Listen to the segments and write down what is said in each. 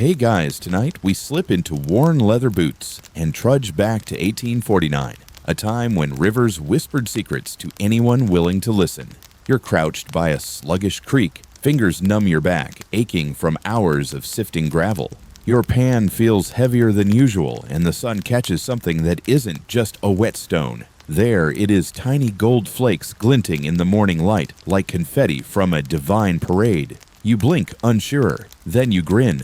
Hey guys, tonight we slip into worn leather boots and trudge back to 1849, a time when rivers whispered secrets to anyone willing to listen. You're crouched by a sluggish creek, fingers numb your back, aching from hours of sifting gravel. Your pan feels heavier than usual, and the sun catches something that isn't just a whetstone. There it is, tiny gold flakes glinting in the morning light like confetti from a divine parade. You blink, unsure, then you grin.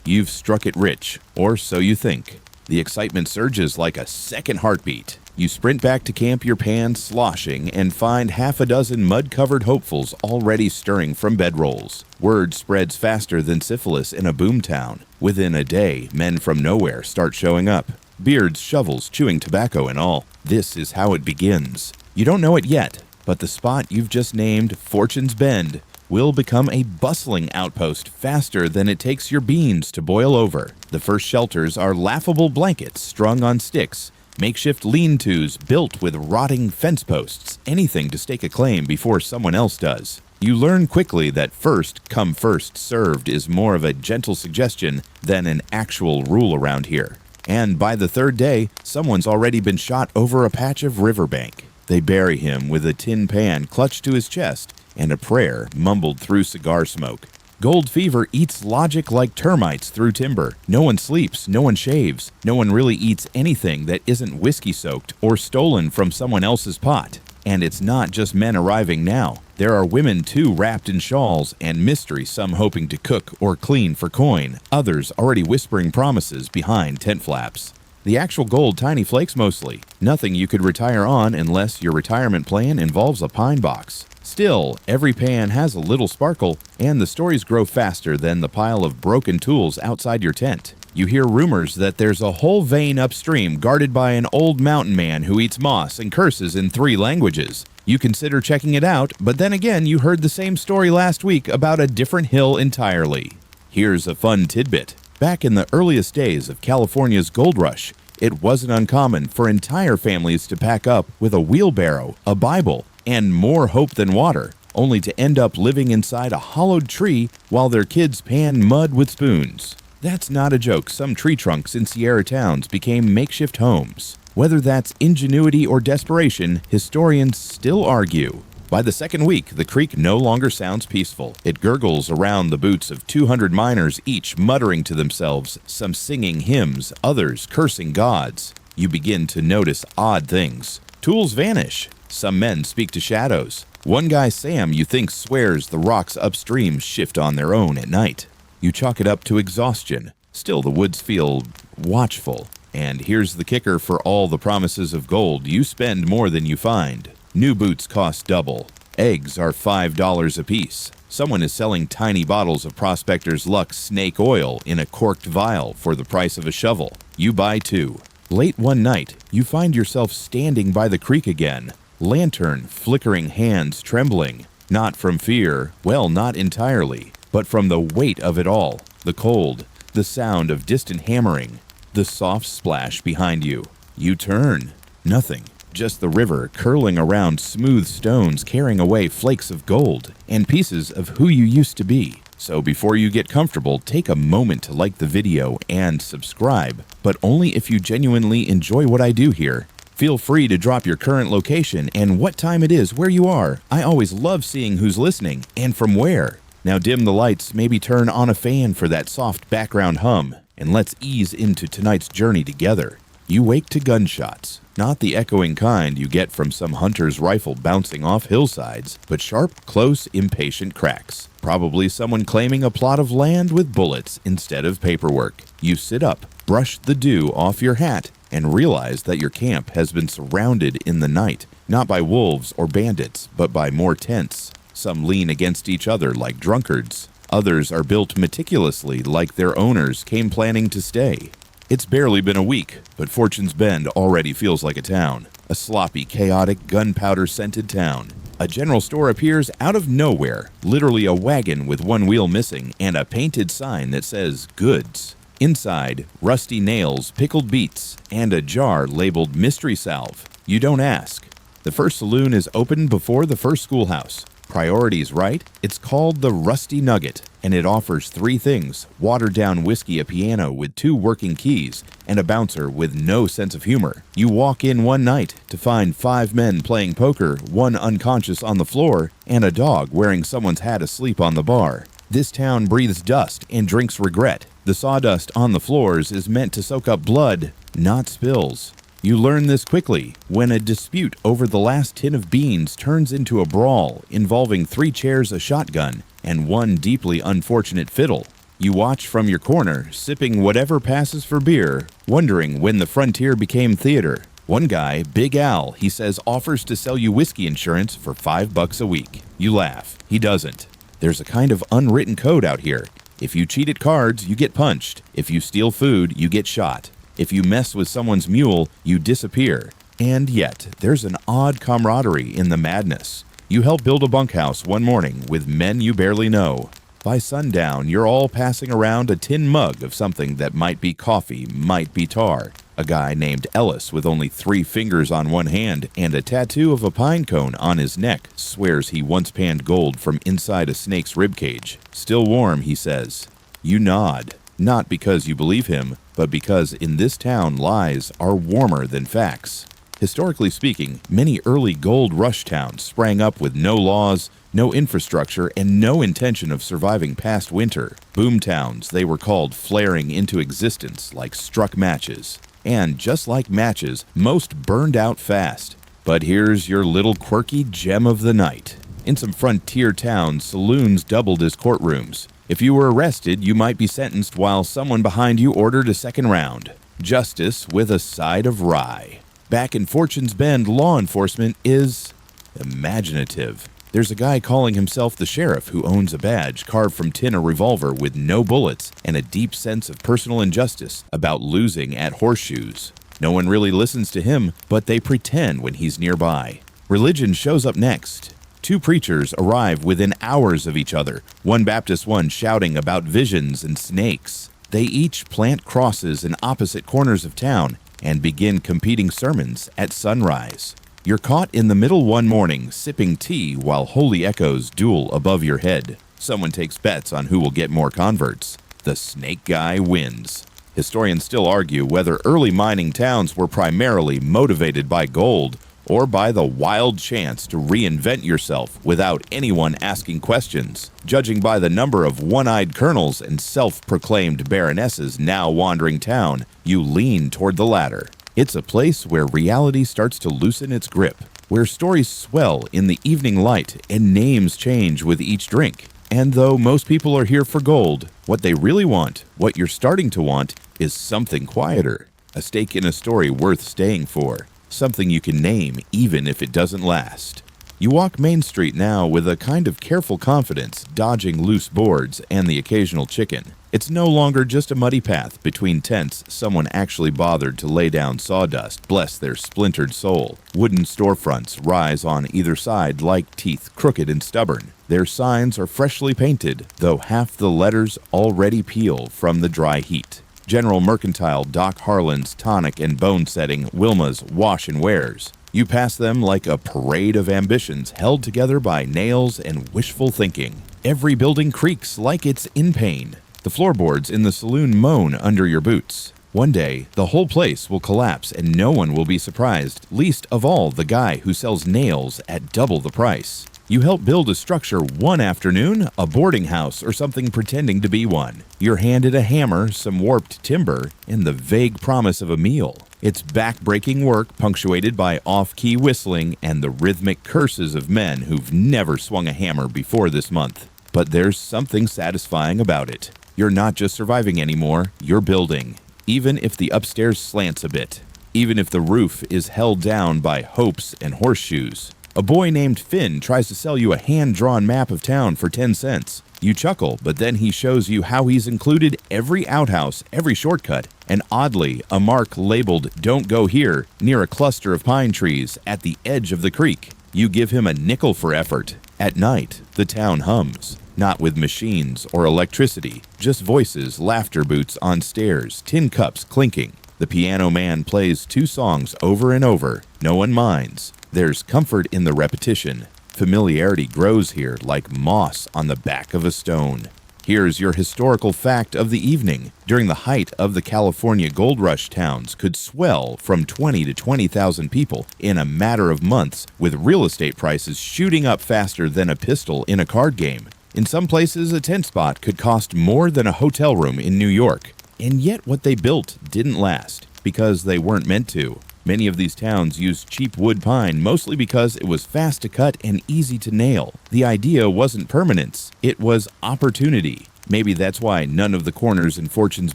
You've struck it rich, or so you think. The excitement surges like a second heartbeat. You sprint back to camp, your pan sloshing, and find half a dozen mud-covered hopefuls already stirring from bedrolls. Word spreads faster than syphilis in a boomtown. Within a day, men from nowhere start showing up. Beards, shovels, chewing tobacco and all. This is how it begins. You don't know it yet, but the spot you've just named, Fortune's Bend, will become a bustling outpost faster than it takes your beans to boil over. The first shelters are laughable blankets strung on sticks, makeshift lean-tos built with rotting fence posts, anything to stake a claim before someone else does. You learn quickly that first come first served is more of a gentle suggestion than an actual rule around here. And by the third day, someone's already been shot over a patch of riverbank. They bury him with a tin pan clutched to his chest and a prayer mumbled through cigar smoke. Gold fever eats logic like termites through timber. No one sleeps, no one shaves, no one really eats anything that isn't whiskey-soaked or stolen from someone else's pot. And it's not just men arriving now. There are women too, wrapped in shawls, and mystery, some hoping to cook or clean for coin, others already whispering promises behind tent flaps. The actual gold, tiny flakes mostly. Nothing you could retire on unless your retirement plan involves a pine box. Still, every pan has a little sparkle, and the stories grow faster than the pile of broken tools outside your tent. You hear rumors that there's a whole vein upstream guarded by an old mountain man who eats moss and curses in 3 languages. You consider checking it out, but then again you heard the same story last week about a different hill entirely. Here's a fun tidbit. Back in the earliest days of California's gold rush, it wasn't uncommon for entire families to pack up with a wheelbarrow, a Bible, and more hope than water, only to end up living inside a hollowed tree while their kids pan mud with spoons. That's not a joke. Some tree trunks in Sierra towns became makeshift homes. Whether that's ingenuity or desperation, historians still argue. By the second week, the creek no longer sounds peaceful. It gurgles around the boots of 200 miners, each muttering to themselves, some singing hymns, others cursing gods. You begin to notice odd things. Tools vanish. Some men speak to shadows. One guy, Sam, you think swears the rocks upstream shift on their own at night. You chalk it up to exhaustion. Still, the woods feel watchful. And here's the kicker: for all the promises of gold, you spend more than you find. New boots cost double. Eggs are $5 apiece. Someone is selling tiny bottles of Prospector's Luck snake oil in a corked vial for the price of a shovel. You buy 2. Late one night, you find yourself standing by the creek again. Lantern flickering, hands trembling. Not from fear, well, not entirely, but from the weight of it all. The cold, the sound of distant hammering, the soft splash behind you. You turn. Nothing. Just the river curling around smooth stones, carrying away flakes of gold and pieces of who you used to be. So before you get comfortable, take a moment to like the video and subscribe, but only if you genuinely enjoy what I do here. Feel free to drop your current location and what time it is where you are. I always love seeing who's listening and from where. Now dim the lights, maybe turn on a fan for that soft background hum, and let's ease into tonight's journey together. You wake to gunshots. Not the echoing kind you get from some hunter's rifle bouncing off hillsides, but sharp, close, impatient cracks. Probably someone claiming a plot of land with bullets instead of paperwork. You sit up, brush the dew off your hat, and realize that your camp has been surrounded in the night, not by wolves or bandits, but by more tents. Some lean against each other like drunkards. Others are built meticulously like their owners came planning to stay. It's barely been a week, but Fortune's Bend already feels like a town. A sloppy, chaotic, gunpowder-scented town. A general store appears out of nowhere, literally a wagon with one wheel missing and a painted sign that says goods. Inside, rusty nails, pickled beets, and a jar labeled mystery salve. You don't ask. The first saloon is open before the first schoolhouse. Priorities right? It's called the Rusty Nugget, and it offers three things: watered-down whiskey, a piano with two working keys, and a bouncer with no sense of humor. You walk in one night to find 5 men playing poker, 1 unconscious on the floor, and a dog wearing someone's hat asleep on the bar. This town breathes dust and drinks regret. The sawdust on the floors is meant to soak up blood, not spills. You learn this quickly when a dispute over the last tin of beans turns into a brawl involving 3 chairs, a shotgun, and 1 deeply unfortunate fiddle. You watch from your corner, sipping whatever passes for beer, wondering when the frontier became theater. One guy, Big Al, he says offers to sell you whiskey insurance for $5 a week. You laugh. He doesn't. There's a kind of unwritten code out here. If you cheat at cards, you get punched. If you steal food, you get shot. If you mess with someone's mule, you disappear. And yet, there's an odd camaraderie in the madness. You help build a bunkhouse one morning with men you barely know. By sundown, you're all passing around a tin mug of something that might be coffee, might be tar. A guy named Ellis with only 3 fingers on one hand and a tattoo of a pine cone on his neck swears he once panned gold from inside a snake's ribcage. Still warm, he says. You nod. Not because you believe him, but because in this town lies are warmer than facts. Historically speaking, many early gold rush towns sprang up with no laws, no infrastructure, and no intention of surviving past winter. Boom towns, they were called, flaring into existence like struck matches. And just like matches, most burned out fast. But here's your little quirky gem of the night. In some frontier towns, saloons doubled as courtrooms. If you were arrested, you might be sentenced while someone behind you ordered a second round. Justice with a side of rye. Back in Fortune's Bend, law enforcement is imaginative. There's a guy calling himself the sheriff who owns a badge carved from tin, a revolver with no bullets, and a deep sense of personal injustice about losing at horseshoes. No one really listens to him, but they pretend when he's nearby. Religion shows up next. 2 preachers arrive within hours of each other, one Baptist, one shouting about visions and snakes. They each plant crosses in opposite corners of town and begin competing sermons at sunrise. You're caught in the middle one morning, sipping tea while holy echoes duel above your head. Someone takes bets on who will get more converts. The snake guy wins. Historians still argue whether early mining towns were primarily motivated by gold or by the wild chance to reinvent yourself without anyone asking questions. Judging by the number of one-eyed colonels and self-proclaimed baronesses now wandering town, you lean toward the latter. It's a place where reality starts to loosen its grip, where stories swell in the evening light and names change with each drink. And though most people are here for gold, what they really want, what you're starting to want, is something quieter. A stake in a story worth staying for. Something you can name even if it doesn't last. You walk Main Street now with a kind of careful confidence, dodging loose boards and the occasional chicken. It's no longer just a muddy path between tents someone actually bothered to lay down sawdust, bless their splintered soul. Wooden storefronts rise on either side like teeth, crooked and stubborn. Their signs are freshly painted, though half the letters already peel from the dry heat. General Mercantile, Doc Harlan's tonic and bone setting, Wilma's wash and wears. You pass them like a parade of ambitions held together by nails and wishful thinking. Every building creaks like it's in pain. The floorboards in the saloon moan under your boots. One day, the whole place will collapse and no one will be surprised, least of all the guy who sells nails at double the price. You help build a structure one afternoon, a boarding house or something pretending to be one. You're handed a hammer, some warped timber, and the vague promise of a meal. It's back-breaking work punctuated by off-key whistling and the rhythmic curses of men who've never swung a hammer before this month. But there's something satisfying about it. You're not just surviving anymore, you're building. Even if the upstairs slants a bit. Even if the roof is held down by hopes and horseshoes. A boy named Finn tries to sell you a hand-drawn map of town for 10 cents. You chuckle, but then he shows you how he's included every outhouse, every shortcut, and oddly, a mark labeled "Don't Go Here" near a cluster of pine trees at the edge of the creek. You give him a nickel for effort. At night, the town hums. Not with machines or electricity, just voices, laughter boots on stairs, tin cups clinking. The piano man plays 2 songs over and over. No one minds. There's comfort in the repetition. Familiarity grows here like moss on the back of a stone. Here's your historical fact of the evening. During the height of the California gold rush, towns could swell from 20 to 20,000 people in a matter of months, with real estate prices shooting up faster than a pistol in a card game. In some places, a tent spot could cost more than a hotel room in New York. And yet what they built didn't last, because they weren't meant to. Many of these towns used cheap wood pine mostly because it was fast to cut and easy to nail. The idea wasn't permanence, it was opportunity. Maybe that's why none of the corners in Fortune's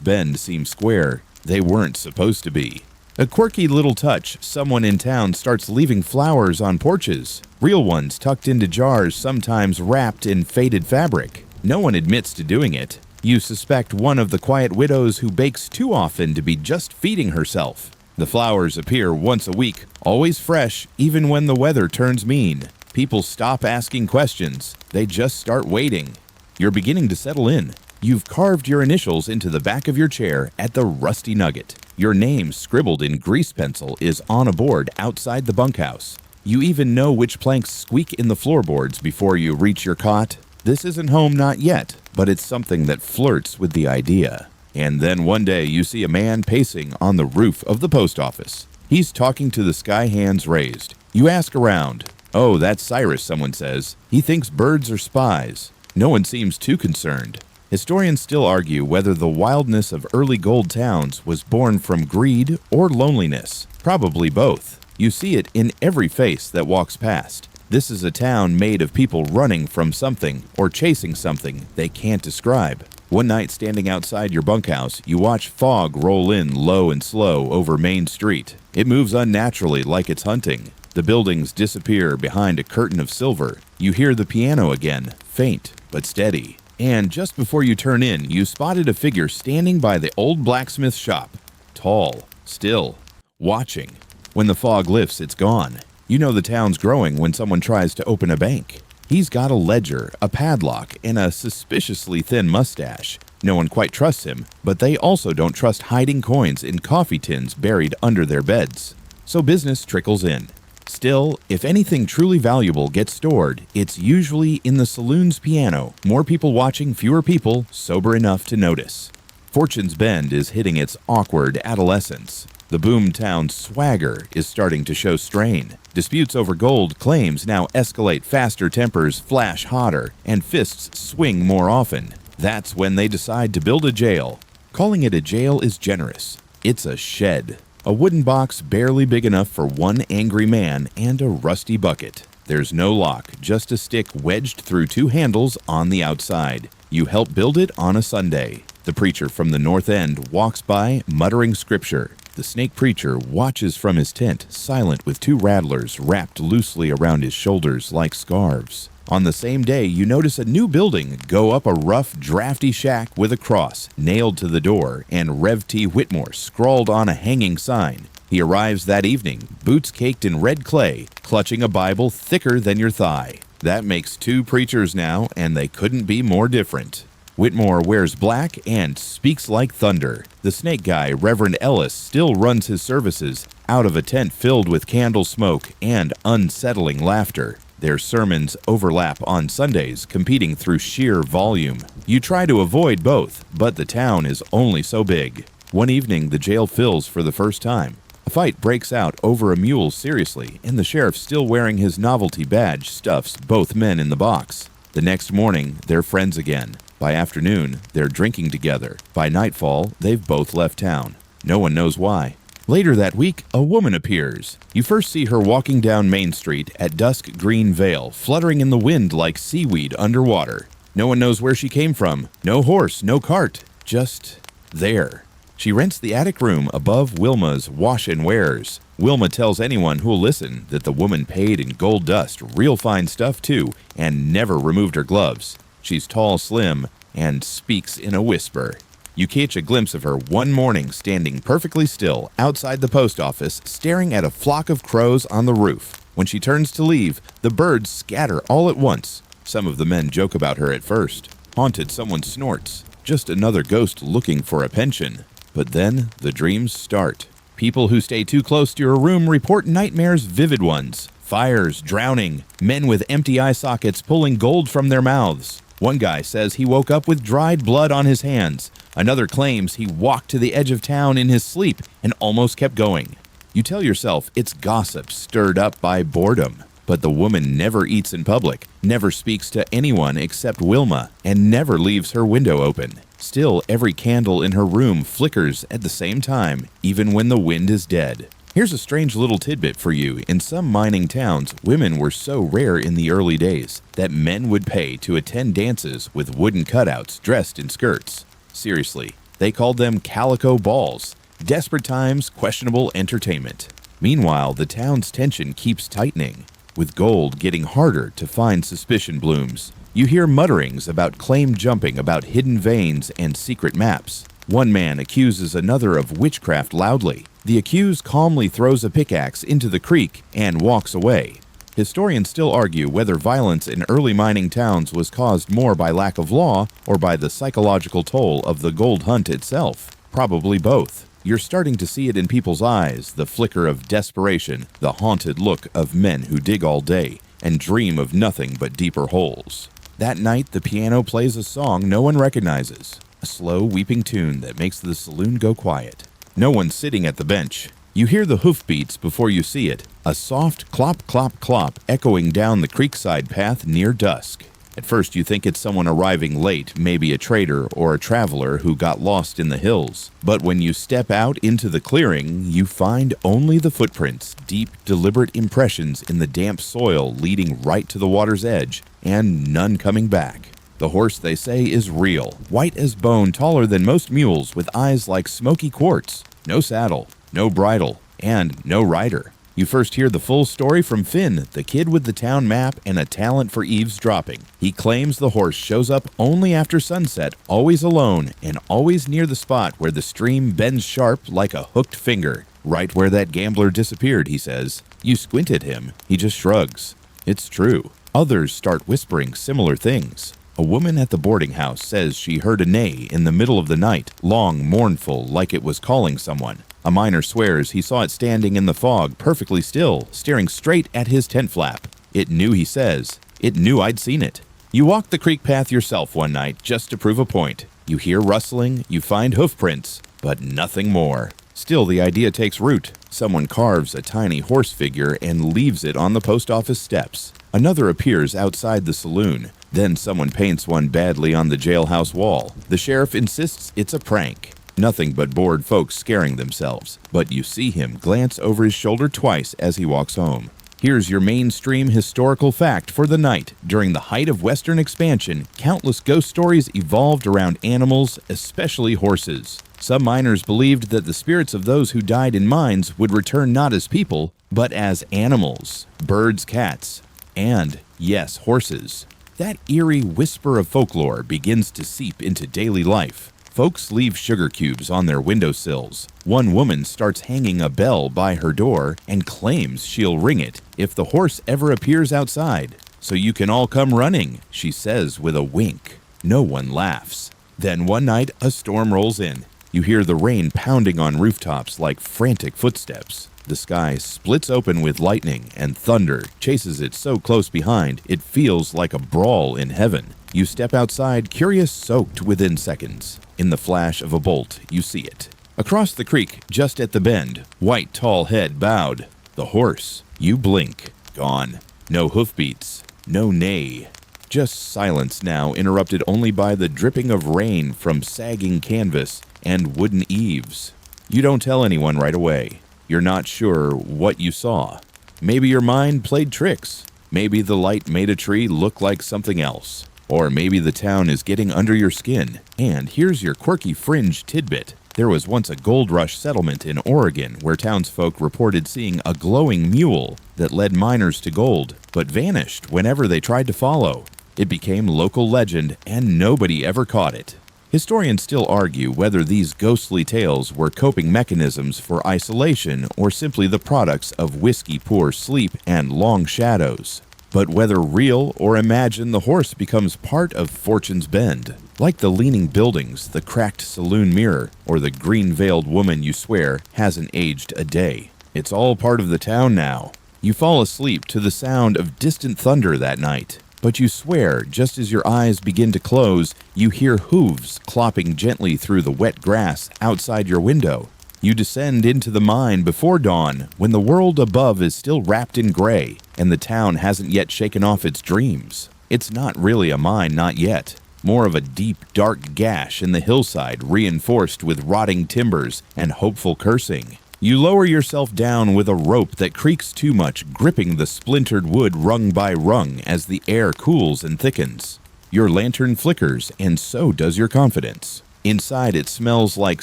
Bend seem square. They weren't supposed to be. A quirky little touch, someone in town starts leaving flowers on porches. Real ones tucked into jars, sometimes wrapped in faded fabric. No one admits to doing it. You suspect one of the quiet widows who bakes too often to be just feeding herself. The flowers appear once a week, always fresh, even when the weather turns mean. People stop asking questions. They just start waiting. You're beginning to settle in. You've carved your initials into the back of your chair at the Rusty Nugget. Your name, scribbled in grease pencil, is on a board outside the bunkhouse. You even know which planks squeak in the floorboards before you reach your cot. This isn't home, not yet, but it's something that flirts with the idea. And then one day you see a man pacing on the roof of the post office. He's talking to the sky, hands raised. You ask around. "Oh, that's Cyrus," someone says. "He thinks birds are spies." No one seems too concerned. Historians still argue whether the wildness of early gold towns was born from greed or loneliness. Probably both. You see it in every face that walks past. This is a town made of people running from something or chasing something they can't describe. One night, standing outside your bunkhouse, you watch fog roll in low and slow over Main Street. It moves unnaturally like it's hunting. The buildings disappear behind a curtain of silver. You hear the piano again, faint but steady. And just before you turn in, you spotted a figure standing by the old blacksmith shop. Tall, still, watching. When the fog lifts, it's gone. You know the town's growing when someone tries to open a bank. He's got a ledger, a padlock, and a suspiciously thin mustache. No one quite trusts him, but they also don't trust hiding coins in coffee tins buried under their beds. So business trickles in. Still, if anything truly valuable gets stored, it's usually in the saloon's piano. More people watching, fewer people sober enough to notice. Fortune's Bend is hitting its awkward adolescence. The boomtown swagger is starting to show strain. Disputes over gold claims now escalate faster, tempers flash hotter, and fists swing more often. That's when they decide to build a jail. Calling it a jail is generous. It's a shed. A wooden box barely big enough for one angry man and a rusty bucket. There's no lock, just a stick wedged through two handles on the outside. You help build it on a Sunday. The preacher from the north end walks by, muttering scripture. The snake preacher watches from his tent, silent with two rattlers wrapped loosely around his shoulders like scarves. On the same day, you notice a new building go up a rough, drafty shack with a cross nailed to the door and Rev T. Whitmore scrawled on a hanging sign. He arrives that evening, boots caked in red clay, clutching a Bible thicker than your thigh. That makes two preachers now, and they couldn't be more different. Whitmore wears black and speaks like thunder. The snake guy, Reverend Ellis, still runs his services out of a tent filled with candle smoke and unsettling laughter. Their sermons overlap on Sundays, competing through sheer volume. You try to avoid both, but the town is only so big. One evening, the jail fills for the first time. A fight breaks out over a mule seriously, and the sheriff, still wearing his novelty badge, stuffs both men in the box. The next morning, they're friends again. By afternoon, they're drinking together. By nightfall, they've both left town. No one knows why. Later that week, a woman appears. You first see her walking down Main Street at dusk green veil, fluttering in the wind like seaweed underwater. No one knows where she came from. No horse, no cart. Just there. She rents the attic room above Wilma's wash and wares. Wilma tells anyone who'll listen that the woman paid in gold dust, real fine stuff too, and never removed her gloves. She's tall, slim, and speaks in a whisper. You catch a glimpse of her one morning standing perfectly still outside the post office, staring at a flock of crows on the roof. When she turns to leave, the birds scatter all at once. Some of the men joke about her at first. Haunted, someone snorts. Just another ghost looking for a pension. But then the dreams start. People who stay too close to your room report nightmares, vivid ones. Fires, drowning, men with empty eye sockets pulling gold from their mouths. One guy says he woke up with dried blood on his hands. Another claims he walked to the edge of town in his sleep and almost kept going. You tell yourself it's gossip stirred up by boredom. But the woman never eats in public, never speaks to anyone except Wilma, and never leaves her window open. Still, every candle in her room flickers at the same time, even when the wind is dead. Here's a strange little tidbit for you. In some mining towns, women were so rare in the early days that men would pay to attend dances with wooden cutouts dressed in skirts. Seriously, they called them calico balls. Desperate times, questionable entertainment. Meanwhile, the town's tension keeps tightening. With gold getting harder to find, suspicion blooms. You hear mutterings about claim jumping, about hidden veins and secret maps. One man accuses another of witchcraft loudly. The accused calmly throws a pickaxe into the creek and walks away. Historians still argue whether violence in early mining towns was caused more by lack of law or by the psychological toll of the gold hunt itself. Probably both. You're starting to see it in people's eyes, the flicker of desperation, the haunted look of men who dig all day and dream of nothing but deeper holes. That night, the piano plays a song no one recognizes, a slow, weeping tune that makes the saloon go quiet. No one's sitting at the bench. You hear the hoofbeats before you see it, a soft clop, clop, clop echoing down the creekside path near dusk. At first you think it's someone arriving late, maybe a trader or a traveler who got lost in the hills. But when you step out into the clearing, you find only the footprints, deep, deliberate impressions in the damp soil leading right to the water's edge, and none coming back. The horse, they say, is real, white as bone, taller than most mules, with eyes like smoky quartz. No saddle, no bridle, and no rider. You first hear the full story from Finn, the kid with the town map and a talent for eavesdropping. He claims the horse shows up only after sunset, always alone, and always near the spot where the stream bends sharp like a hooked finger. Right where that gambler disappeared, he says. You squint at him, he just shrugs. It's true. Others start whispering similar things. A woman at the boarding house says she heard a neigh in the middle of the night, long, mournful, like it was calling someone. A miner swears he saw it standing in the fog, perfectly still, staring straight at his tent flap. It knew, he says. It knew I'd seen it. You walk the creek path yourself one night just to prove a point. You hear rustling, you find hoofprints, but nothing more. Still, the idea takes root. Someone carves a tiny horse figure and leaves it on the post office steps. Another appears outside the saloon. Then someone paints one badly on the jailhouse wall. The sheriff insists it's a prank. Nothing but bored folks scaring themselves. But you see him glance over his shoulder twice as he walks home. Here's your mainstream historical fact for the night. During the height of Western expansion, countless ghost stories evolved around animals, especially horses. Some miners believed that the spirits of those who died in mines would return not as people, but as animals, birds, cats, and, yes, horses. That eerie whisper of folklore begins to seep into daily life. Folks leave sugar cubes on their windowsills. One woman starts hanging a bell by her door and claims she'll ring it if the horse ever appears outside. So you can all come running, she says with a wink. No one laughs. Then one night, a storm rolls in. You hear the rain pounding on rooftops like frantic footsteps. The sky splits open with lightning, and thunder chases it so close behind it feels like a brawl in heaven. You step outside, curious, soaked within seconds. In the flash of a bolt, you see it. Across the creek, just at the bend, white tall head bowed. The horse. You blink. Gone. No hoofbeats. No neigh. Just silence now, interrupted only by the dripping of rain from sagging canvas and wooden eaves. You don't tell anyone right away. You're not sure what you saw. Maybe your mind played tricks. Maybe the light made a tree look like something else. Or maybe the town is getting under your skin. And here's your quirky fringe tidbit. There was once a gold rush settlement in Oregon where townsfolk reported seeing a glowing mule that led miners to gold, but vanished whenever they tried to follow. It became local legend, and nobody ever caught it. Historians still argue whether these ghostly tales were coping mechanisms for isolation or simply the products of whiskey-poor sleep and long shadows. But whether real or imagined, the horse becomes part of fortune's bend. Like the leaning buildings, the cracked saloon mirror, or the green-veiled woman you swear hasn't aged a day. It's all part of the town now. You fall asleep to the sound of distant thunder that night. But you swear, just as your eyes begin to close, you hear hooves clopping gently through the wet grass outside your window. You descend into the mine before dawn, when the world above is still wrapped in gray, and the town hasn't yet shaken off its dreams. It's not really a mine, not yet. More of a deep, dark gash in the hillside, reinforced with rotting timbers and hopeful cursing. You lower yourself down with a rope that creaks too much, gripping the splintered wood rung by rung as the air cools and thickens. Your lantern flickers, and so does your confidence. Inside it smells like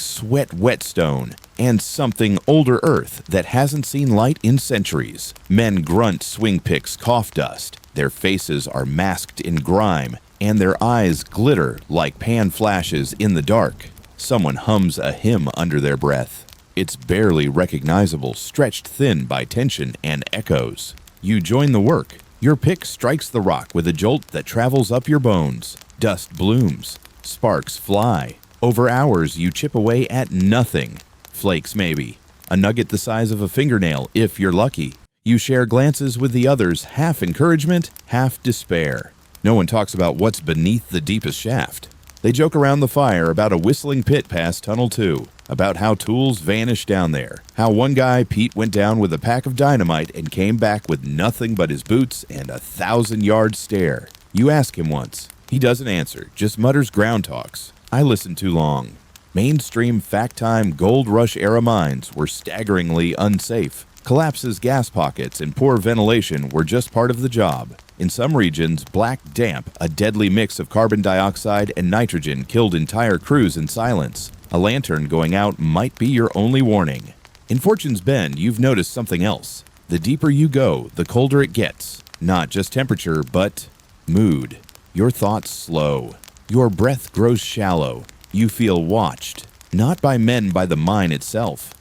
sweat whetstone and something older earth that hasn't seen light in centuries. Men grunt swing picks cough dust. Their faces are masked in grime, and their eyes glitter like pan flashes in the dark. Someone hums a hymn under their breath. It's barely recognizable, stretched thin by tension and echoes. You join the work. Your pick strikes the rock with a jolt that travels up your bones. Dust blooms. Sparks fly. Over hours, you chip away at nothing. Flakes, maybe. A nugget the size of a fingernail, if you're lucky. You share glances with the others, half encouragement, half despair. No one talks about what's beneath the deepest shaft. They joke around the fire about a whistling pit past Tunnel 2, about how tools vanish down there, how one guy, Pete, went down with a pack of dynamite and came back with nothing but his boots and a 1,000-yard stare. You ask him once. He doesn't answer, just mutters ground talks. I listened too long. Mainstream fact-time gold rush-era mines were staggeringly unsafe. Collapses, gas pockets, and poor ventilation were just part of the job. In some regions, black damp, a deadly mix of carbon dioxide and nitrogen, killed entire crews in silence. A lantern going out might be your only warning. In Fortune's Bend, you've noticed something else. The deeper you go, the colder it gets. Not just temperature, but mood. Your thoughts slow. Your breath grows shallow. You feel watched. Not by men, by the mine itself.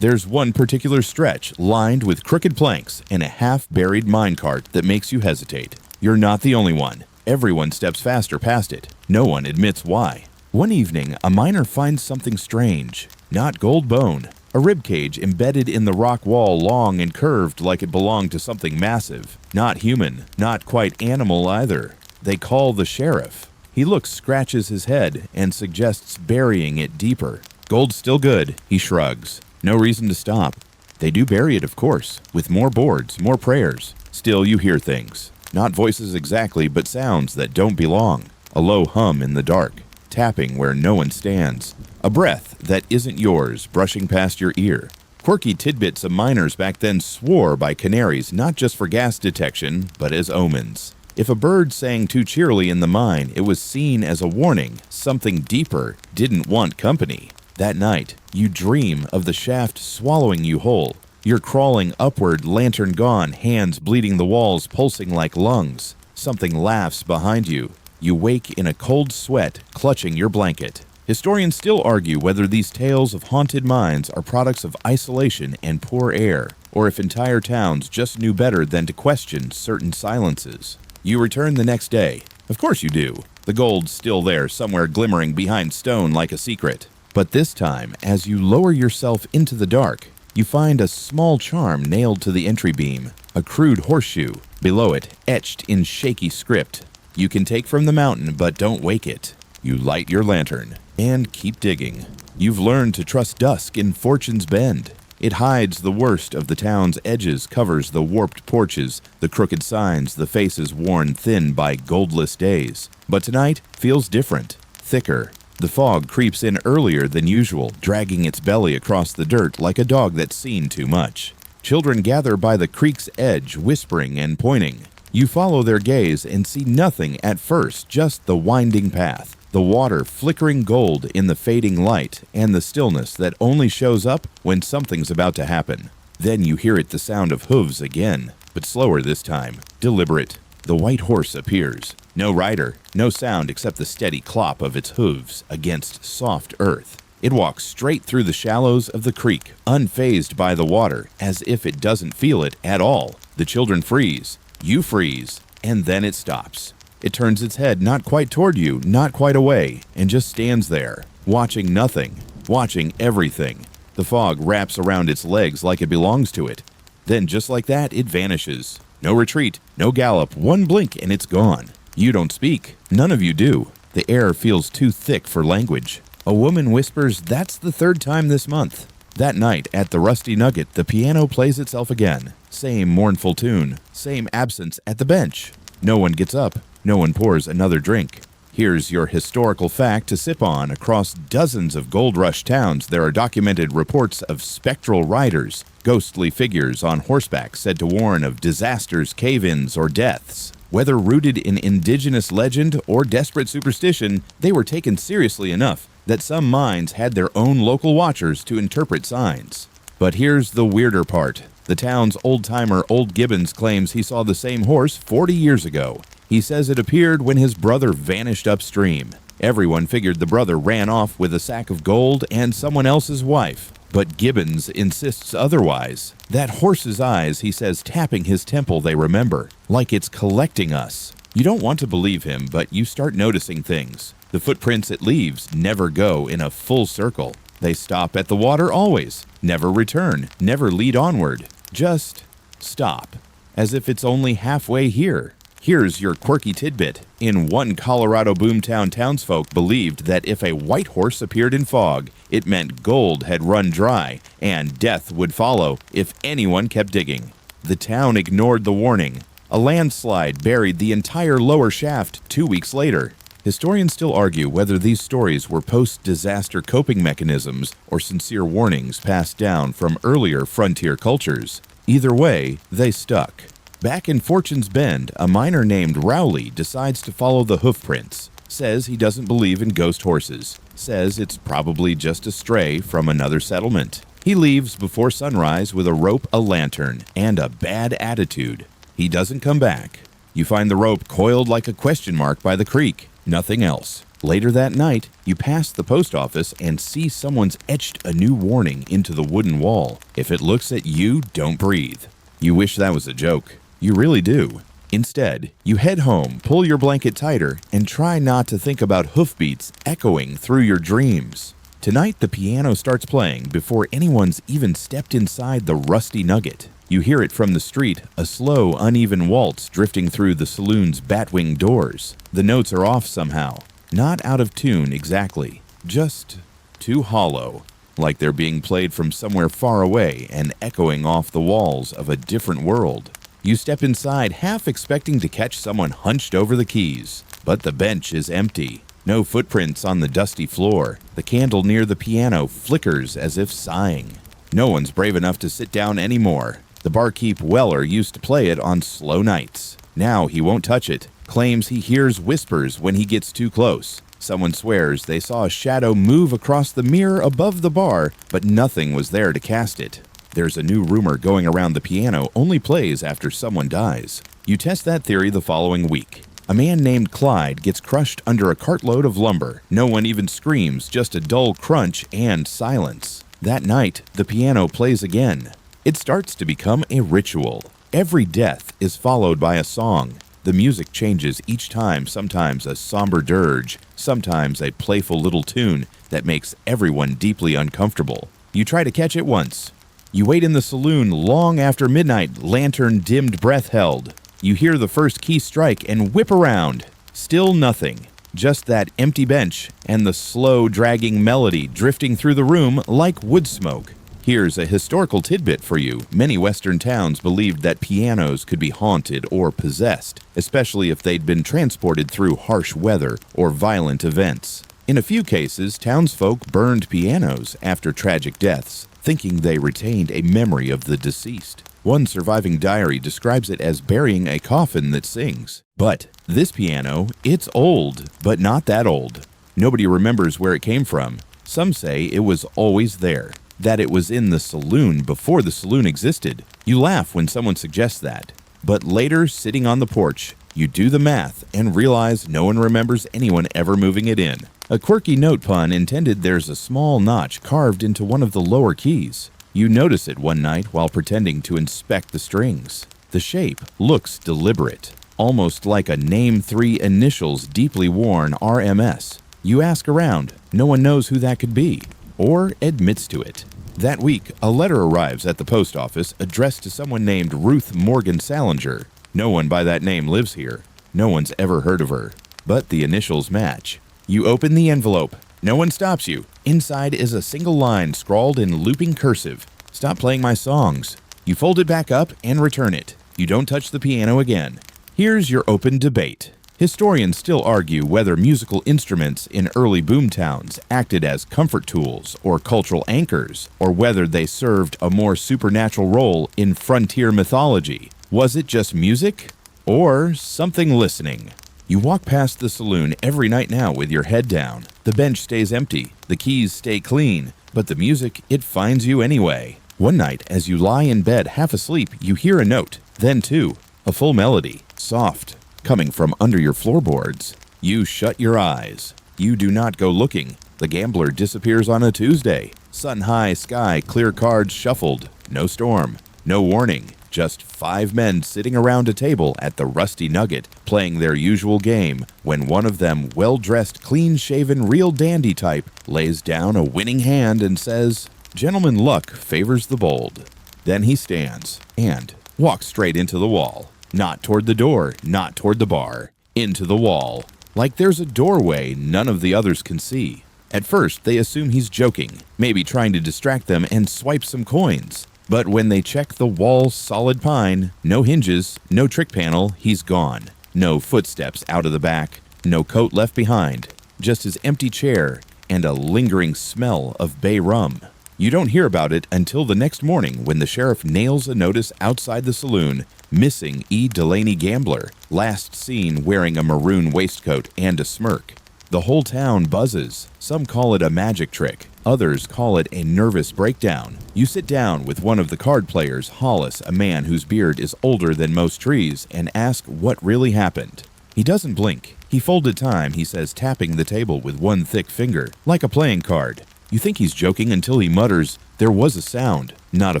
There's one particular stretch, lined with crooked planks and a half-buried minecart that makes you hesitate. You're not the only one. Everyone steps faster past it. No one admits why. One evening, a miner finds something strange. Not gold bone. A rib cage embedded in the rock wall, long and curved like it belonged to something massive. Not human. Not quite animal either. They call the sheriff. He looks, scratches his head, and suggests burying it deeper. Gold's still good, he shrugs. No reason to stop. They do bury it, of course, with more boards, more prayers. Still, you hear things. Not voices exactly, but sounds that don't belong. A low hum in the dark. Tapping where no one stands. A breath that isn't yours, brushing past your ear. Quirky tidbits of miners back then swore by canaries, not just for gas detection, but as omens. If a bird sang too cheerily in the mine, it was seen as a warning. Something deeper didn't want company. That night, you dream of the shaft swallowing you whole. You're crawling upward, lantern gone, hands bleeding the walls, pulsing like lungs. Something laughs behind you. You wake in a cold sweat, clutching your blanket. Historians still argue whether these tales of haunted mines are products of isolation and poor air, or if entire towns just knew better than to question certain silences. You return the next day. Of course you do. The gold's still there, somewhere glimmering behind stone like a secret. But this time, as you lower yourself into the dark, you find a small charm nailed to the entry beam, a crude horseshoe. Below it, etched in shaky script, you can take from the mountain, but don't wake it. You light your lantern and keep digging. You've learned to trust dusk in Fortune's Bend. It hides the worst of the town's edges, covers the warped porches, the crooked signs, the faces worn thin by goldless days. But tonight feels different, thicker. The fog creeps in earlier than usual, dragging its belly across the dirt like a dog that's seen too much. Children gather by the creek's edge, whispering and pointing. You follow their gaze and see nothing at first, just the winding path, the water flickering gold in the fading light, and the stillness that only shows up when something's about to happen. Then you hear it, the sound of hooves again, but slower this time, deliberate. The white horse appears. No rider, no sound except the steady clop of its hooves against soft earth. It walks straight through the shallows of the creek, unfazed by the water, as if it doesn't feel it at all. The children freeze. You freeze, and then it stops. It turns its head not quite toward you, not quite away, and just stands there, watching nothing, watching everything. The fog wraps around its legs like it belongs to it. Then, just like that, it vanishes. No retreat, no gallop, one blink and it's gone. You don't speak. None of you do. The air feels too thick for language. A woman whispers, "That's the third time this month." That night, at the Rusty Nugget, the piano plays itself again. Same mournful tune, same absence at the bench. No one gets up, no one pours another drink. Here's your historical fact to sip on. Across dozens of gold rush towns, there are documented reports of spectral riders, ghostly figures on horseback said to warn of disasters, cave-ins, or deaths. Whether rooted in indigenous legend or desperate superstition, they were taken seriously enough that some minds had their own local watchers to interpret signs. But here's the weirder part. The town's old-timer Old Gibbons claims he saw the same horse 40 years ago. He says it appeared when his brother vanished upstream. Everyone figured the brother ran off with a sack of gold and someone else's wife. But Gibbons insists otherwise. That horse's eyes, he says, tapping his temple they remember, like it's collecting us. You don't want to believe him, but you start noticing things. The footprints it leaves never go in a full circle. They stop at the water always, never return, never lead onward. Just stop, as if it's only halfway here. Here's your quirky tidbit. In one Colorado boomtown, townsfolk believed that if a white horse appeared in fog, it meant gold had run dry and death would follow if anyone kept digging. The town ignored the warning. A landslide buried the entire lower shaft 2 weeks later. Historians still argue whether these stories were post-disaster coping mechanisms or sincere warnings passed down from earlier frontier cultures. Either way, they stuck. Back in Fortune's Bend, a miner named Rowley decides to follow the hoofprints. Says he doesn't believe in ghost horses. Says it's probably just a stray from another settlement. He leaves before sunrise with a rope, a lantern, and a bad attitude. He doesn't come back. You find the rope coiled like a question mark by the creek. Nothing else. Later that night, you pass the post office and see someone's etched a new warning into the wooden wall. If it looks at you, don't breathe. You wish that was a joke. You really do. Instead, you head home, pull your blanket tighter, and try not to think about hoofbeats echoing through your dreams. Tonight, the piano starts playing before anyone's even stepped inside the Rusty Nugget. You hear it from the street, a slow, uneven waltz drifting through the saloon's batwing doors. The notes are off somehow. Not out of tune exactly, just too hollow, like they're being played from somewhere far away and echoing off the walls of a different world. You step inside, half expecting to catch someone hunched over the keys. But the bench is empty. No footprints on the dusty floor. The candle near the piano flickers as if sighing. No one's brave enough to sit down anymore. The barkeep Weller used to play it on slow nights. Now he won't touch it. Claims he hears whispers when he gets too close. Someone swears they saw a shadow move across the mirror above the bar, but nothing was there to cast it. There's a new rumor going around the piano only plays after someone dies. You test that theory the following week. A man named Clyde gets crushed under a cartload of lumber. No one even screams, just a dull crunch and silence. That night, the piano plays again. It starts to become a ritual. Every death is followed by a song. The music changes each time, sometimes a somber dirge, sometimes a playful little tune that makes everyone deeply uncomfortable. You try to catch it once. You wait in the saloon long after midnight, lantern-dimmed breath held. You hear the first key strike and whip around. Still nothing. Just that empty bench and the slow, dragging melody drifting through the room like wood smoke. Here's a historical tidbit for you. Many Western towns believed that pianos could be haunted or possessed, especially if they'd been transported through harsh weather or violent events. In a few cases, townsfolk burned pianos after tragic deaths, thinking they retained a memory of the deceased. One surviving diary describes it as burying a coffin that sings. But this piano, it's old, but not that old. Nobody remembers where it came from. Some say it was always there, that it was in the saloon before the saloon existed. You laugh when someone suggests that. But later, sitting on the porch, you do the math and realize no one remembers anyone ever moving it in. A quirky note pun intended there's a small notch carved into one of the lower keys. You notice it one night while pretending to inspect the strings. The shape looks deliberate, almost like a name 3 initials deeply worn RMS. You ask around, no one knows who that could be, or admits to it. That week, a letter arrives at the post office addressed to someone named Ruth Morgan Salinger. No one by that name lives here. No one's ever heard of her. But the initials match. You open the envelope. No one stops you. Inside is a single line scrawled in looping cursive. Stop playing my songs. You fold it back up and return it. You don't touch the piano again. Here's your open debate. Historians still argue whether musical instruments in early boomtowns acted as comfort tools or cultural anchors, or whether they served a more supernatural role in frontier mythology. Was it just music? Or something listening? You walk past the saloon every night now with your head down. The bench stays empty, the keys stay clean, but the music, it finds you anyway. One night, as you lie in bed half asleep, you hear a note, then two, a full melody, soft, coming from under your floorboards. You shut your eyes. You do not go looking. The gambler disappears on a Tuesday. Sun-high sky, clear cards shuffled. No storm, no warning. Just 5 men sitting around a table at the Rusty Nugget, playing their usual game, when one of them, well-dressed, clean-shaven, real dandy type, lays down a winning hand and says, "Gentleman luck favors the bold." Then he stands and walks straight into the wall. Not toward the door, not toward the bar. Into the wall. Like there's a doorway none of the others can see. At first, they assume he's joking, maybe trying to distract them and swipe some coins. But when they check the wall's solid pine, no hinges, no trick panel, he's gone. No footsteps out of the back, no coat left behind, just his empty chair and a lingering smell of bay rum. You don't hear about it until the next morning when the sheriff nails a notice outside the saloon, missing E. Delaney Gambler, last seen wearing a maroon waistcoat and a smirk. The whole town buzzes. Some call it a magic trick. Others call it a nervous breakdown. You sit down with one of the card players, Hollis, a man whose beard is older than most trees, and ask what really happened. He doesn't blink. He folded time, he says, tapping the table with one thick finger, like a playing card. You think he's joking until he mutters, "There was a sound, not a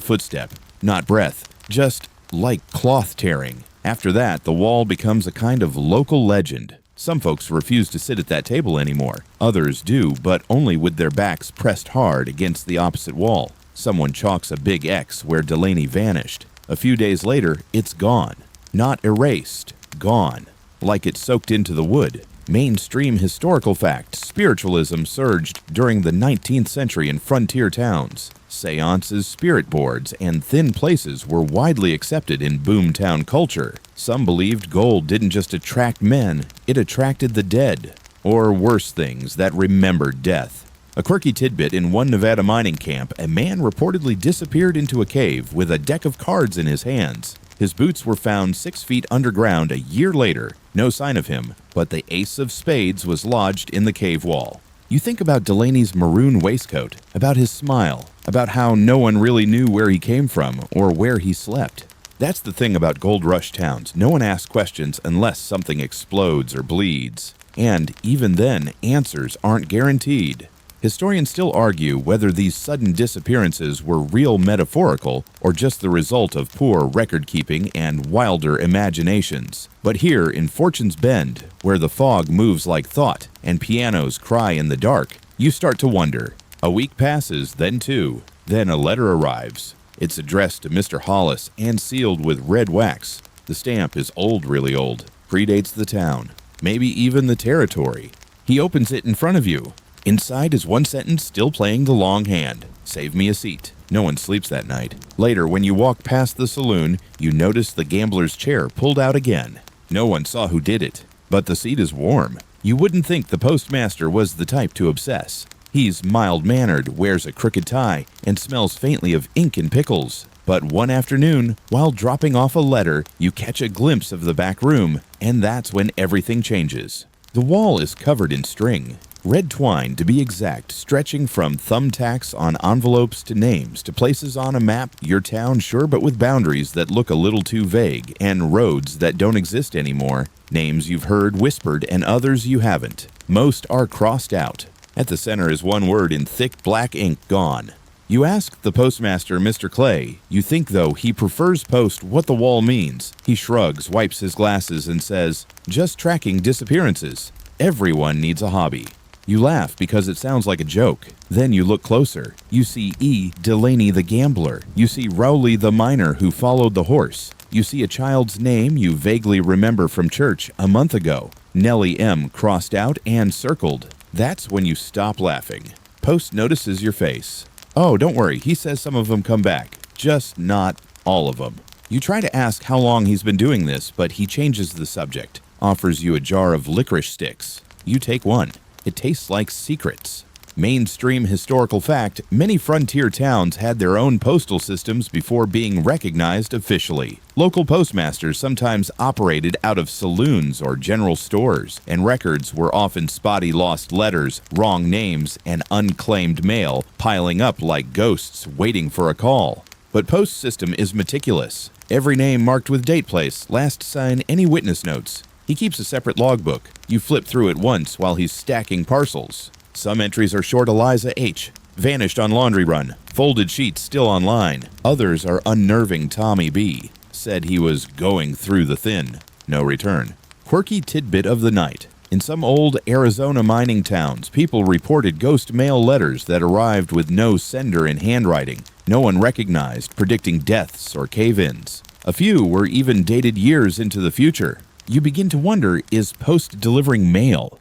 footstep, not breath, just like cloth tearing." After that, the wall becomes a kind of local legend. Some folks refuse to sit at that table anymore. Others do, but only with their backs pressed hard against the opposite wall. Someone chalks a big X where Delaney vanished. A few days later, it's gone. Not erased, gone. Like it soaked into the wood. Mainstream historical fact, spiritualism surged during the 19th century in frontier towns. Seances, spirit boards, and thin places were widely accepted in boomtown culture. Some believed gold didn't just attract men, it attracted the dead, or worse things that remembered death. A quirky tidbit: in one Nevada mining camp, a man reportedly disappeared into a cave with a deck of cards in his hands. His boots were found 6 feet underground a year later. No sign of him, but the ace of spades was lodged in the cave wall. You think about Delaney's maroon waistcoat, about his smile, about how no one really knew where he came from or where he slept. That's the thing about gold rush towns. No one asks questions unless something explodes or bleeds. And even then, answers aren't guaranteed. Historians still argue whether these sudden disappearances were real metaphorical or just the result of poor record-keeping and wilder imaginations. But here in Fortune's Bend, where the fog moves like thought and pianos cry in the dark, you start to wonder. A week passes, then 2. Then a letter arrives. It's addressed to Mr. Hollis and sealed with red wax. The stamp is old, really old, predates the town, maybe even the territory. He opens it in front of you. Inside is one sentence still playing the long hand. "Save me a seat." No one sleeps that night. Later, when you walk past the saloon, you notice the gambler's chair pulled out again. No one saw who did it, but the seat is warm. You wouldn't think the postmaster was the type to obsess. He's mild-mannered, wears a crooked tie, and smells faintly of ink and pickles. But one afternoon, while dropping off a letter, you catch a glimpse of the back room, and that's when everything changes. The wall is covered in string. Red twine, to be exact, stretching from thumbtacks on envelopes to names to places on a map, your town sure but with boundaries that look a little too vague, and roads that don't exist anymore, names you've heard whispered and others you haven't. Most are crossed out. At the center is one word in thick black ink, gone. You ask the postmaster, Mr. Clay. You think, though, he prefers post what the wall means. He shrugs, wipes his glasses, and says, "Just tracking disappearances. Everyone needs a hobby." You laugh because it sounds like a joke. Then you look closer. You see E. Delaney the gambler. You see Rowley the miner who followed the horse. You see a child's name you vaguely remember from church a month ago. Nellie M. crossed out and circled. That's when you stop laughing. Post notices your face. Oh, don't worry, he says some of them come back. Just not all of them. You try to ask how long he's been doing this, but he changes the subject. Offers you a jar of licorice sticks. You take one. It tastes like secrets. Mainstream historical fact, many frontier towns had their own postal systems before being recognized officially. Local postmasters sometimes operated out of saloons or general stores, and records were often spotty lost letters, wrong names, and unclaimed mail piling up like ghosts waiting for a call. But Post's system is meticulous. Every name marked with date place, last sign, any witness notes. He keeps a separate logbook. You flip through it once while he's stacking parcels. Some entries are short Eliza H. Vanished on laundry run. Folded sheets still online. Others are unnerving Tommy B. Said he was going through the thin. No return. Quirky tidbit of the night. In some old Arizona mining towns, people reported ghost mail letters that arrived with no sender in handwriting. No one recognized, predicting deaths or cave-ins. A few were even dated years into the future. You begin to wonder, is Post delivering mail?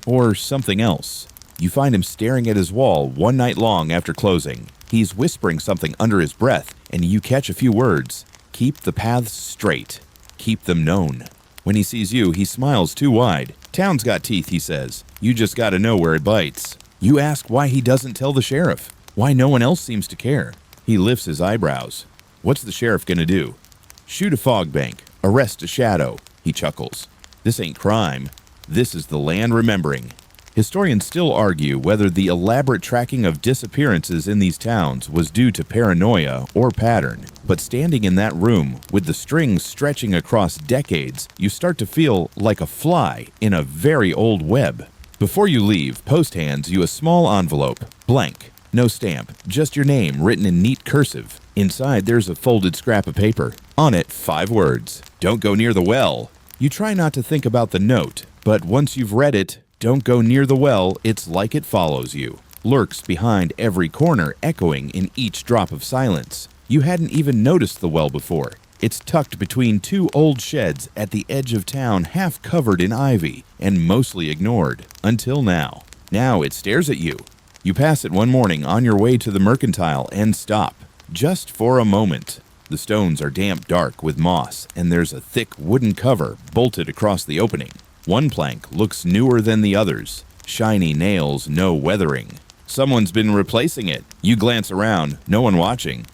Or something else? You find him staring at his wall one night long after closing. He's whispering something under his breath, and you catch a few words. Keep the paths straight. Keep them known. When he sees you, he smiles too wide. Town's got teeth, he says. You just gotta know where it bites. You ask why he doesn't tell the sheriff. Why no one else seems to care. He lifts his eyebrows. What's the sheriff gonna do? Shoot a fog bank. Arrest a shadow. He chuckles. This ain't crime. This is the land remembering. Historians still argue whether the elaborate tracking of disappearances in these towns was due to paranoia or pattern. But standing in that room, with the strings stretching across decades, you start to feel like a fly in a very old web. Before you leave, Post hands you a small envelope, blank, no stamp, just your name written in neat cursive. Inside there's a folded scrap of paper. On it, 5 words. Don't go near the well. You try not to think about the note, but once you've read it, don't go near the well, it's like it follows you. Lurks behind every corner, echoing in each drop of silence. You hadn't even noticed the well before. It's tucked between 2 old sheds at the edge of town, half covered in ivy, and mostly ignored. Until now. Now it stares at you. You pass it one morning on your way to the mercantile and stop. Just for a moment. The stones are damp dark with moss, and there's a thick wooden cover bolted across the opening. One plank looks newer than the others. Shiny nails, no weathering. Someone's been replacing it. You glance around, no one watching.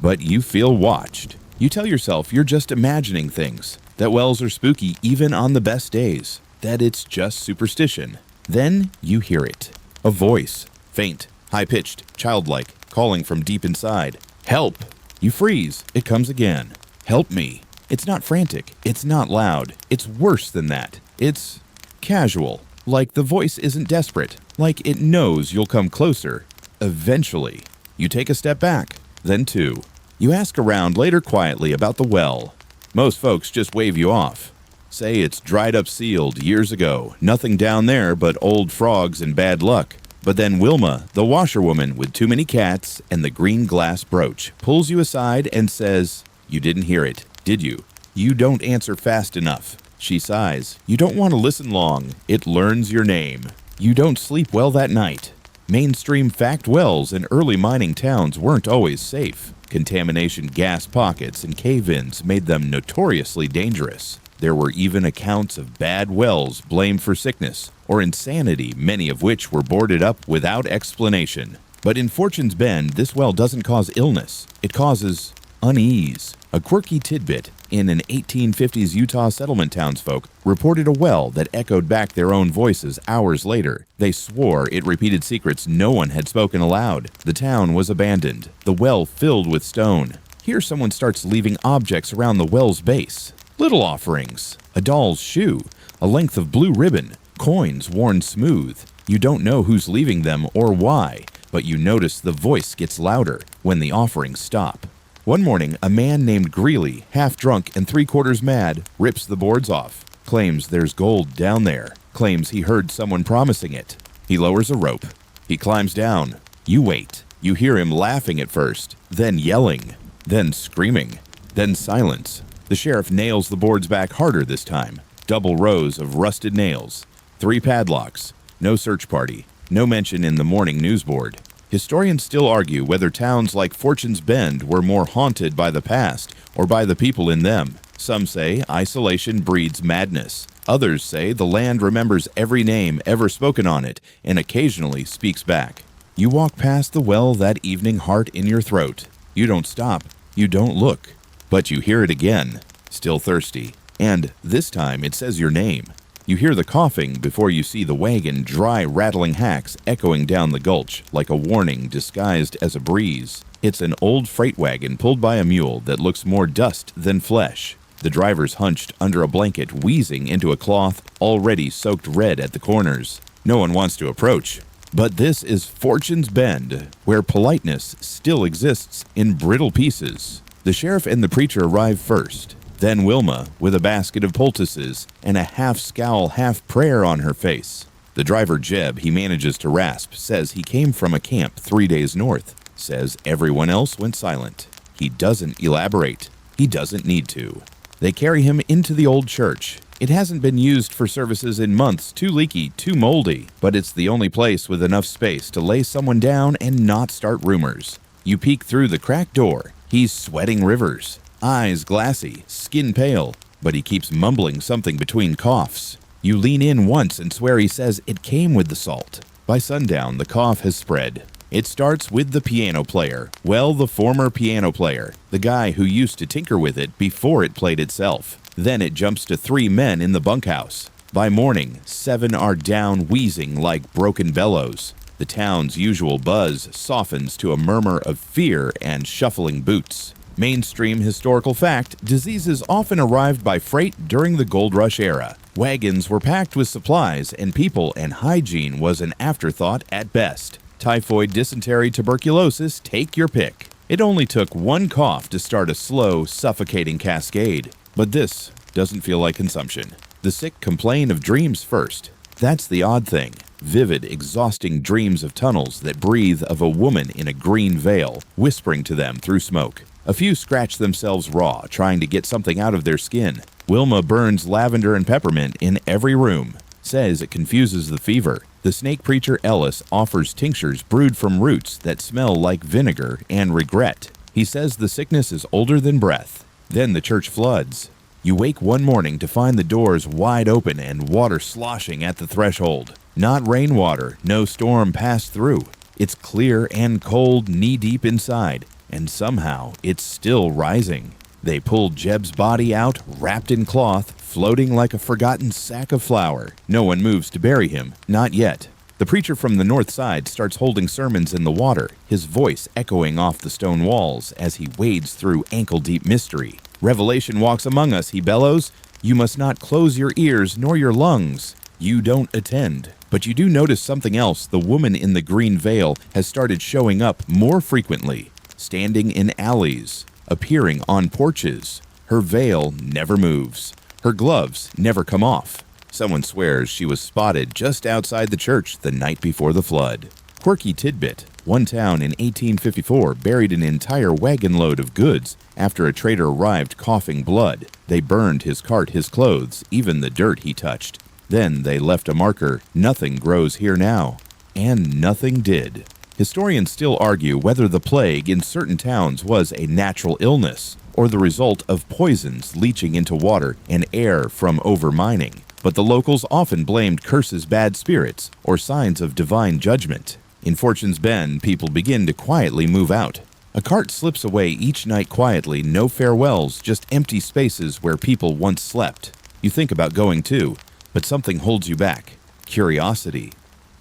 But you feel watched. You tell yourself you're just imagining things. That wells are spooky even on the best days. That it's just superstition. Then you hear it. A voice. Faint, high-pitched, childlike, calling from deep inside. Help! You freeze. It comes again. Help me. It's not frantic. It's not loud. It's worse than that. It's casual. Like the voice isn't desperate. Like it knows you'll come closer. Eventually. You take a step back. Then 2. You ask around later quietly about the well. Most folks just wave you off. Say it's dried up sealed years ago. Nothing down there but old frogs and bad luck. But then Wilma, the washerwoman with too many cats and the green glass brooch, pulls you aside and says, "You didn't hear it, did you? You don't answer fast enough." She sighs. You don't want to listen long. It learns your name. You don't sleep well that night. Mainstream fact wells in early mining towns weren't always safe. Contamination gas pockets and cave-ins made them notoriously dangerous. There were even accounts of bad wells blamed for sickness or insanity, many of which were boarded up without explanation. But in Fortune's Bend, this well doesn't cause illness. It causes unease. A quirky tidbit in an 1850s Utah settlement townsfolk reported a well that echoed back their own voices hours later. They swore it repeated secrets no one had spoken aloud. The town was abandoned, the well filled with stone. Here someone starts leaving objects around the well's base. Little offerings, a doll's shoe, a length of blue ribbon, coins worn smooth. You don't know who's leaving them or why, but you notice the voice gets louder when the offerings stop. One morning, a man named Greeley, half drunk and 3/4 mad, rips the boards off, claims there's gold down there, claims he heard someone promising it. He lowers a rope. He climbs down. You wait. You hear him laughing at first, then yelling, then screaming, then silence. The sheriff nails the boards back harder this time. Double rows of rusted nails. 3 padlocks. No search party. No mention in the morning news board. Historians still argue whether towns like Fortune's Bend were more haunted by the past or by the people in them. Some say isolation breeds madness. Others say the land remembers every name ever spoken on it and occasionally speaks back. You walk past the well that evening, heart in your throat. You don't stop. You don't look. But you hear it again, still thirsty. And this time it says your name. You hear the coughing before you see the wagon, dry, rattling hacks echoing down the gulch like a warning disguised as a breeze. It's an old freight wagon pulled by a mule that looks more dust than flesh. The driver's hunched under a blanket, wheezing into a cloth already soaked red at the corners. No one wants to approach. But this is Fortune's Bend, where politeness still exists in brittle pieces. The sheriff and the preacher arrive first. Then Wilma, with a basket of poultices and a half-scowl, half-prayer on her face. The driver, Jeb, he manages to rasp, says he came from a camp 3 days north. Says everyone else went silent. He doesn't elaborate. He doesn't need to. They carry him into the old church. It hasn't been used for services in months, too leaky, too moldy, but it's the only place with enough space to lay someone down and not start rumors. You peek through the cracked door. He's sweating rivers, eyes glassy, skin pale, but he keeps mumbling something between coughs. You lean in once and swear he says it came with the salt. By sundown, the cough has spread. It starts with the piano player. Well, the former piano player, the guy who used to tinker with it before it played itself. Then it jumps to 3 men in the bunkhouse. By morning, 7 are down wheezing like broken bellows. The town's usual buzz softens to a murmur of fear and shuffling boots. Mainstream historical fact, diseases often arrived by freight during the gold rush era. Wagons were packed with supplies, and people and hygiene was an afterthought at best. Typhoid, dysentery, tuberculosis, take your pick. It only took 1 cough to start a slow, suffocating cascade. But this doesn't feel like consumption. The sick complain of dreams first. That's the odd thing. Vivid, exhausting dreams of tunnels that breathe of a woman in a green veil, whispering to them through smoke. A few scratch themselves raw, trying to get something out of their skin. Wilma burns lavender and peppermint in every room. Says it confuses the fever. The snake preacher Ellis offers tinctures brewed from roots that smell like vinegar and regret. He says the sickness is older than breath. Then the church floods. You wake one morning to find the doors wide open and water sloshing at the threshold. Not rainwater, no storm passed through. It's clear and cold, knee-deep inside, and somehow it's still rising. They pulled Jeb's body out, wrapped in cloth, floating like a forgotten sack of flour. No one moves to bury him, not yet. The preacher from the north side starts holding sermons in the water, his voice echoing off the stone walls as he wades through ankle-deep mystery. Revelation walks among us, he bellows. You must not close your ears nor your lungs. You don't attend. But you do notice something else. The woman in the green veil has started showing up more frequently, standing in alleys, appearing on porches. Her veil never moves. Her gloves never come off. Someone swears she was spotted just outside the church the night before the flood. Quirky tidbit. One town in 1854 buried an entire wagon load of goods after a trader arrived coughing blood. They burned his cart, his clothes, even the dirt he touched. Then they left a marker, nothing grows here now. And nothing did. Historians still argue whether the plague in certain towns was a natural illness or the result of poisons leaching into water and air from overmining. But the locals often blamed curses, bad spirits, or signs of divine judgment. In Fortune's Bend, people begin to quietly move out. A cart slips away each night quietly, no farewells, just empty spaces where people once slept. You think about going too, but something holds you back. Curiosity.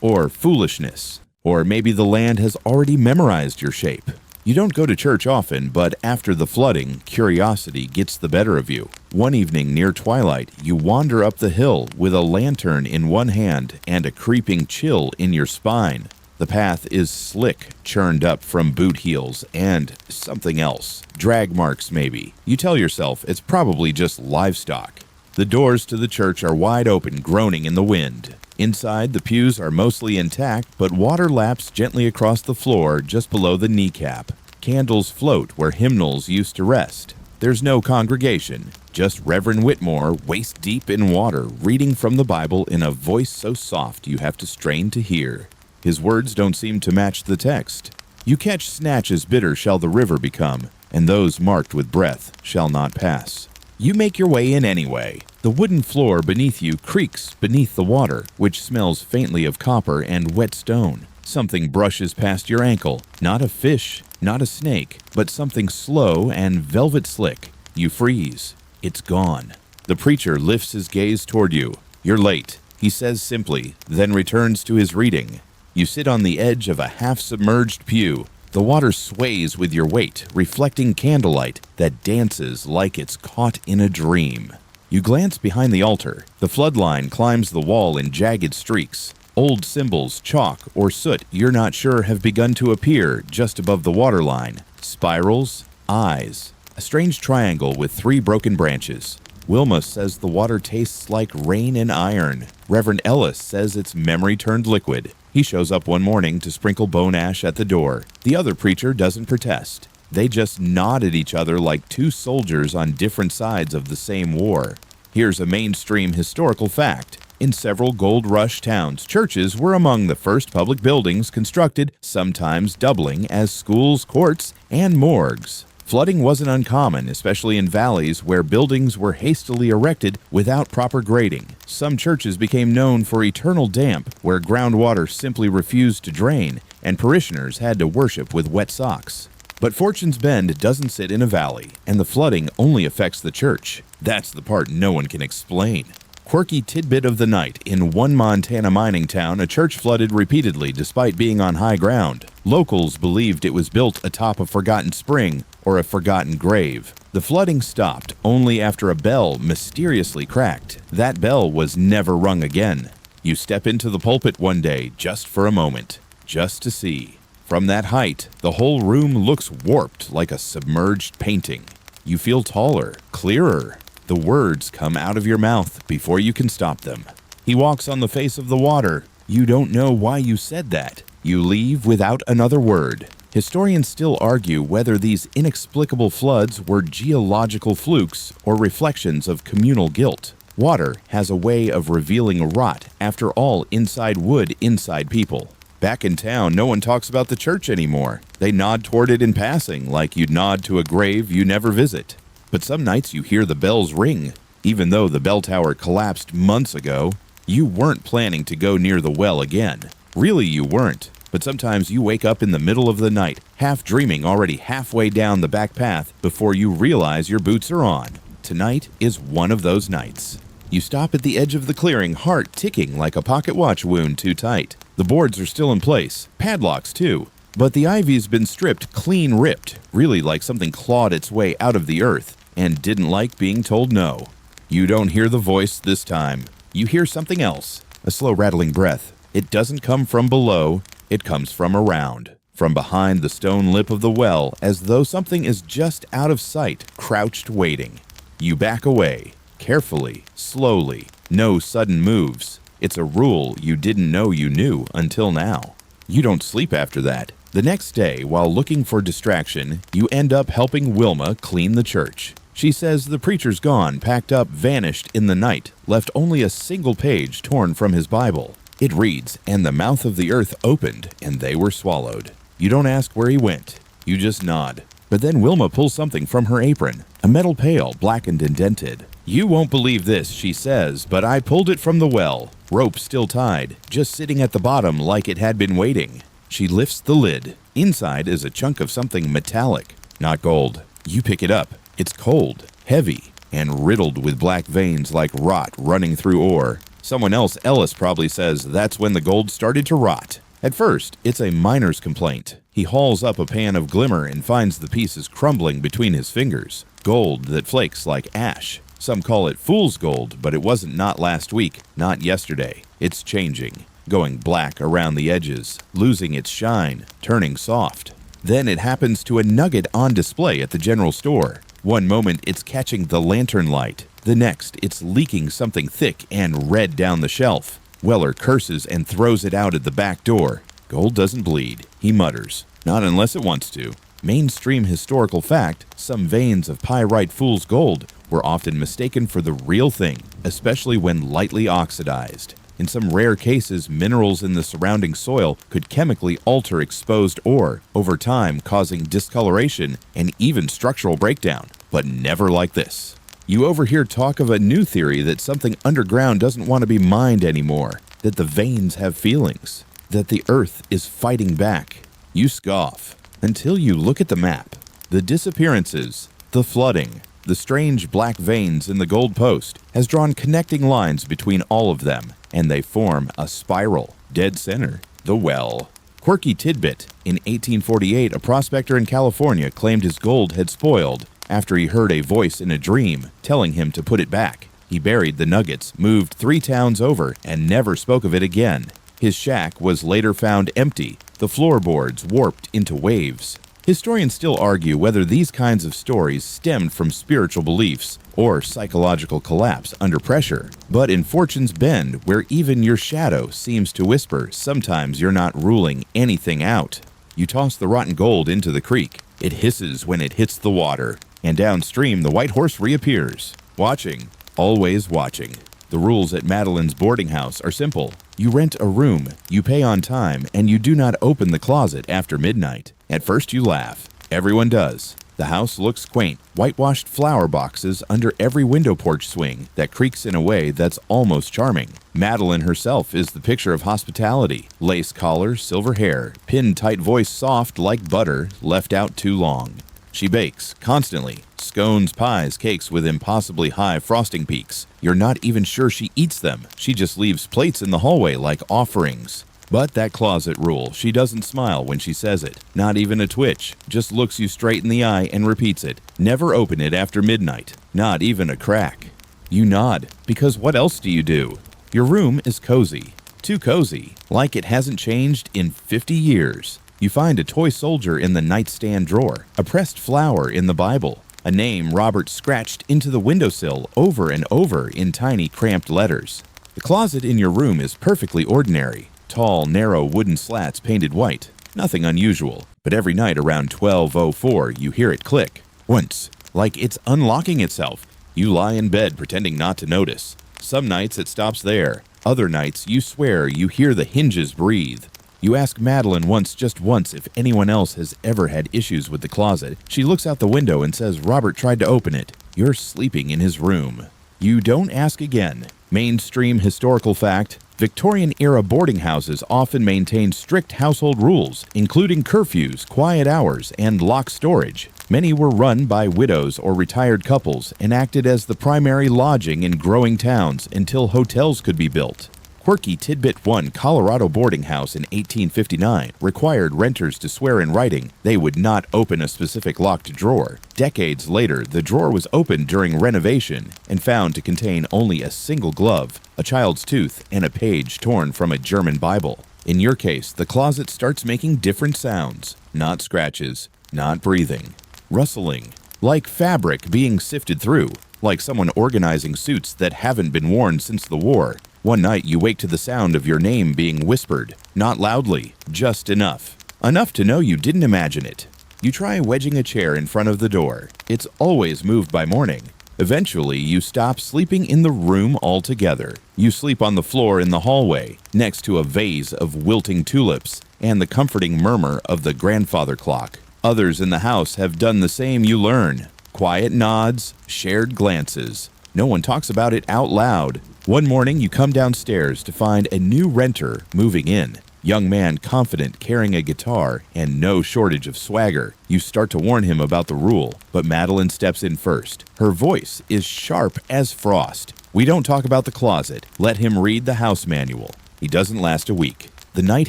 Or foolishness. Or maybe the land has already memorized your shape. You don't go to church often, but after the flooding, curiosity gets the better of you. One evening near twilight, you wander up the hill with a lantern in one hand and a creeping chill in your spine. The path is slick, churned up from boot heels and something else. Drag marks, maybe. You tell yourself it's probably just livestock. The doors to the church are wide open, groaning in the wind. Inside, the pews are mostly intact, but water laps gently across the floor just below the kneecap. Candles float where hymnals used to rest. There's no congregation, just Reverend Whitmore waist deep in water, reading from the Bible in a voice so soft you have to strain to hear. His words don't seem to match the text. You catch snatches bitter shall the river become, and those marked with breath shall not pass. You make your way in anyway. The wooden floor beneath you creaks beneath the water, which smells faintly of copper and wet stone. Something brushes past your ankle, not a fish, not a snake, but something slow and velvet slick. You freeze. It's gone. The preacher lifts his gaze toward you. You're late, he says simply, then returns to his reading. You sit on the edge of a half-submerged pew. The water sways with your weight, reflecting candlelight that dances like it's caught in a dream. You glance behind the altar. The flood line climbs the wall in jagged streaks. Old symbols, chalk, or soot you're not sure have begun to appear just above the waterline. Spirals, eyes, a strange triangle with 3 broken branches. Wilma says the water tastes like rain and iron. Reverend Ellis says it's memory turned liquid. He shows up one morning to sprinkle bone ash at the door. The other preacher doesn't protest. They just nod at each other like 2 soldiers on different sides of the same war. Here's a mainstream historical fact. In several gold rush towns, churches were among the first public buildings constructed, sometimes doubling as schools, courts, and morgues. Flooding wasn't uncommon, especially in valleys where buildings were hastily erected without proper grading. Some churches became known for eternal damp, where groundwater simply refused to drain, and parishioners had to worship with wet socks. But Fortune's Bend doesn't sit in a valley, and the flooding only affects the church. That's the part no one can explain. Quirky tidbit of the night. In one Montana mining town, a church flooded repeatedly despite being on high ground. Locals believed it was built atop a forgotten spring or a forgotten grave. The flooding stopped only after a bell mysteriously cracked. That bell was never rung again. You step into the pulpit one day just for a moment, just to see. From that height, the whole room looks warped like a submerged painting. You feel taller, clearer. The words come out of your mouth before you can stop them. He walks on the face of the water. You don't know why you said that. You leave without another word. Historians still argue whether these inexplicable floods were geological flukes or reflections of communal guilt. Water has a way of revealing rot. After all, inside wood, inside people. Back in town, no one talks about the church anymore. They nod toward it in passing, like you'd nod to a grave you never visit. But some nights you hear the bells ring. Even though the bell tower collapsed months ago, you weren't planning to go near the well again. Really, you weren't. But sometimes you wake up in the middle of the night, half dreaming, already halfway down the back path before you realize your boots are on. Tonight is one of those nights. You stop at the edge of the clearing, heart ticking like a pocket watch wound too tight. The boards are still in place, padlocks too. But the ivy's been stripped, clean ripped, really like something clawed its way out of the earth and didn't like being told no. You don't hear the voice this time. You hear something else, a slow rattling breath. It doesn't come from below, it comes from around, from behind the stone lip of the well, as though something is just out of sight, crouched waiting. You back away, carefully, slowly, no sudden moves. It's a rule you didn't know you knew until now. You don't sleep after that. The next day, while looking for distraction, you end up helping Wilma clean the church. She says the preacher's gone, packed up, vanished in the night, left only a single page torn from his Bible. It reads, "And the mouth of the earth opened, and they were swallowed." You don't ask where he went. You just nod. But then Wilma pulls something from her apron, a metal pail, blackened and dented. "You won't believe this," she says, "but I pulled it from the well. Rope still tied, just sitting at the bottom like it had been waiting." She lifts the lid. Inside is a chunk of something metallic, not gold. You pick it up. It's cold, heavy, and riddled with black veins like rot running through ore. Someone else, Ellis, probably says that's when the gold started to rot. At first, it's a miner's complaint. He hauls up a pan of glimmer and finds the pieces crumbling between his fingers. Gold that flakes like ash. Some call it fool's gold, but it wasn't not last week, not yesterday. It's changing, going black around the edges, losing its shine, turning soft. Then it happens to a nugget on display at the general store. One moment it's catching the lantern light. The next it's leaking something thick and red down the shelf. Weller curses and throws it out at the back door. Gold doesn't bleed, he mutters. Not unless it wants to. Mainstream historical fact, some veins of pyrite fool's gold were often mistaken for the real thing, especially when lightly oxidized. In some rare cases, minerals in the surrounding soil could chemically alter exposed ore over time, causing discoloration and even structural breakdown, but never like this. You overhear talk of a new theory that something underground doesn't want to be mined anymore, that the veins have feelings, that the earth is fighting back. You scoff until you look at the map. The disappearances, the flooding, the strange black veins in the gold post has drawn connecting lines between all of them, and they form a spiral. Dead center, the well. Quirky tidbit. In 1848, a prospector in California claimed his gold had spoiled after he heard a voice in a dream telling him to put it back. He buried the nuggets, moved 3 towns over, and never spoke of it again. His shack was later found empty, the floorboards warped into waves. Historians still argue whether these kinds of stories stemmed from spiritual beliefs or psychological collapse under pressure. But in Fortune's Bend, where even your shadow seems to whisper, sometimes you're not ruling anything out. You toss the rotten gold into the creek. It hisses when it hits the water, and downstream the white horse reappears. Watching, always watching. The rules at Madeline's boarding house are simple. You rent a room, you pay on time, and you do not open the closet after midnight. At first you laugh. Everyone does. The house looks quaint. Whitewashed flower boxes under every window porch swing that creaks in a way that's almost charming. Madeline herself is the picture of hospitality. Lace collar, silver hair, pinned tight voice soft like butter left out too long. She bakes, constantly. Scones, pies, cakes with impossibly high frosting peaks. You're not even sure she eats them. She just leaves plates in the hallway like offerings. But that closet rule, she doesn't smile when she says it. Not even a twitch. Just looks you straight in the eye and repeats it. Never open it after midnight. Not even a crack. You nod, because what else do you do? Your room is cozy. Too cozy, like it hasn't changed in 50 years. You find a toy soldier in the nightstand drawer, a pressed flower in the Bible, a name Robert scratched into the windowsill over and over in tiny, cramped letters. The closet in your room is perfectly ordinary. Tall, narrow wooden slats painted white. Nothing unusual. But every night around 12:04, you hear it click. Once, like it's unlocking itself. You lie in bed pretending not to notice. Some nights it stops there. Other nights you swear you hear the hinges breathe. You ask Madeline just once if anyone else has ever had issues with the closet. She looks out the window and says Robert tried to open it. You're sleeping in his room. You don't ask again. Mainstream historical fact, Victorian-era boarding houses often maintained strict household rules, including curfews, quiet hours, and locked storage. Many were run by widows or retired couples and acted as the primary lodging in growing towns until hotels could be built. Quirky Tidbit 1 Colorado boarding house in 1859 required renters to swear in writing they would not open a specific locked drawer. Decades later, the drawer was opened during renovation and found to contain only a single glove, a child's tooth, and a page torn from a German Bible. In your case, the closet starts making different sounds. Not scratches, not breathing. Rustling. Like fabric being sifted through. Like someone organizing suits that haven't been worn since the war. One night you wake to the sound of your name being whispered. Not loudly, just enough. Enough to know you didn't imagine it. You try wedging a chair in front of the door. It's always moved by morning. Eventually, you stop sleeping in the room altogether. You sleep on the floor in the hallway, next to a vase of wilting tulips and the comforting murmur of the grandfather clock. Others in the house have done the same, you learn. Quiet nods, shared glances. No one talks about it out loud. One morning, you come downstairs to find a new renter moving in. Young man confident, carrying a guitar, and no shortage of swagger. You start to warn him about the rule, but Madeline steps in first. Her voice is sharp as frost. We don't talk about the closet. Let him read the house manual. He doesn't last a week. The night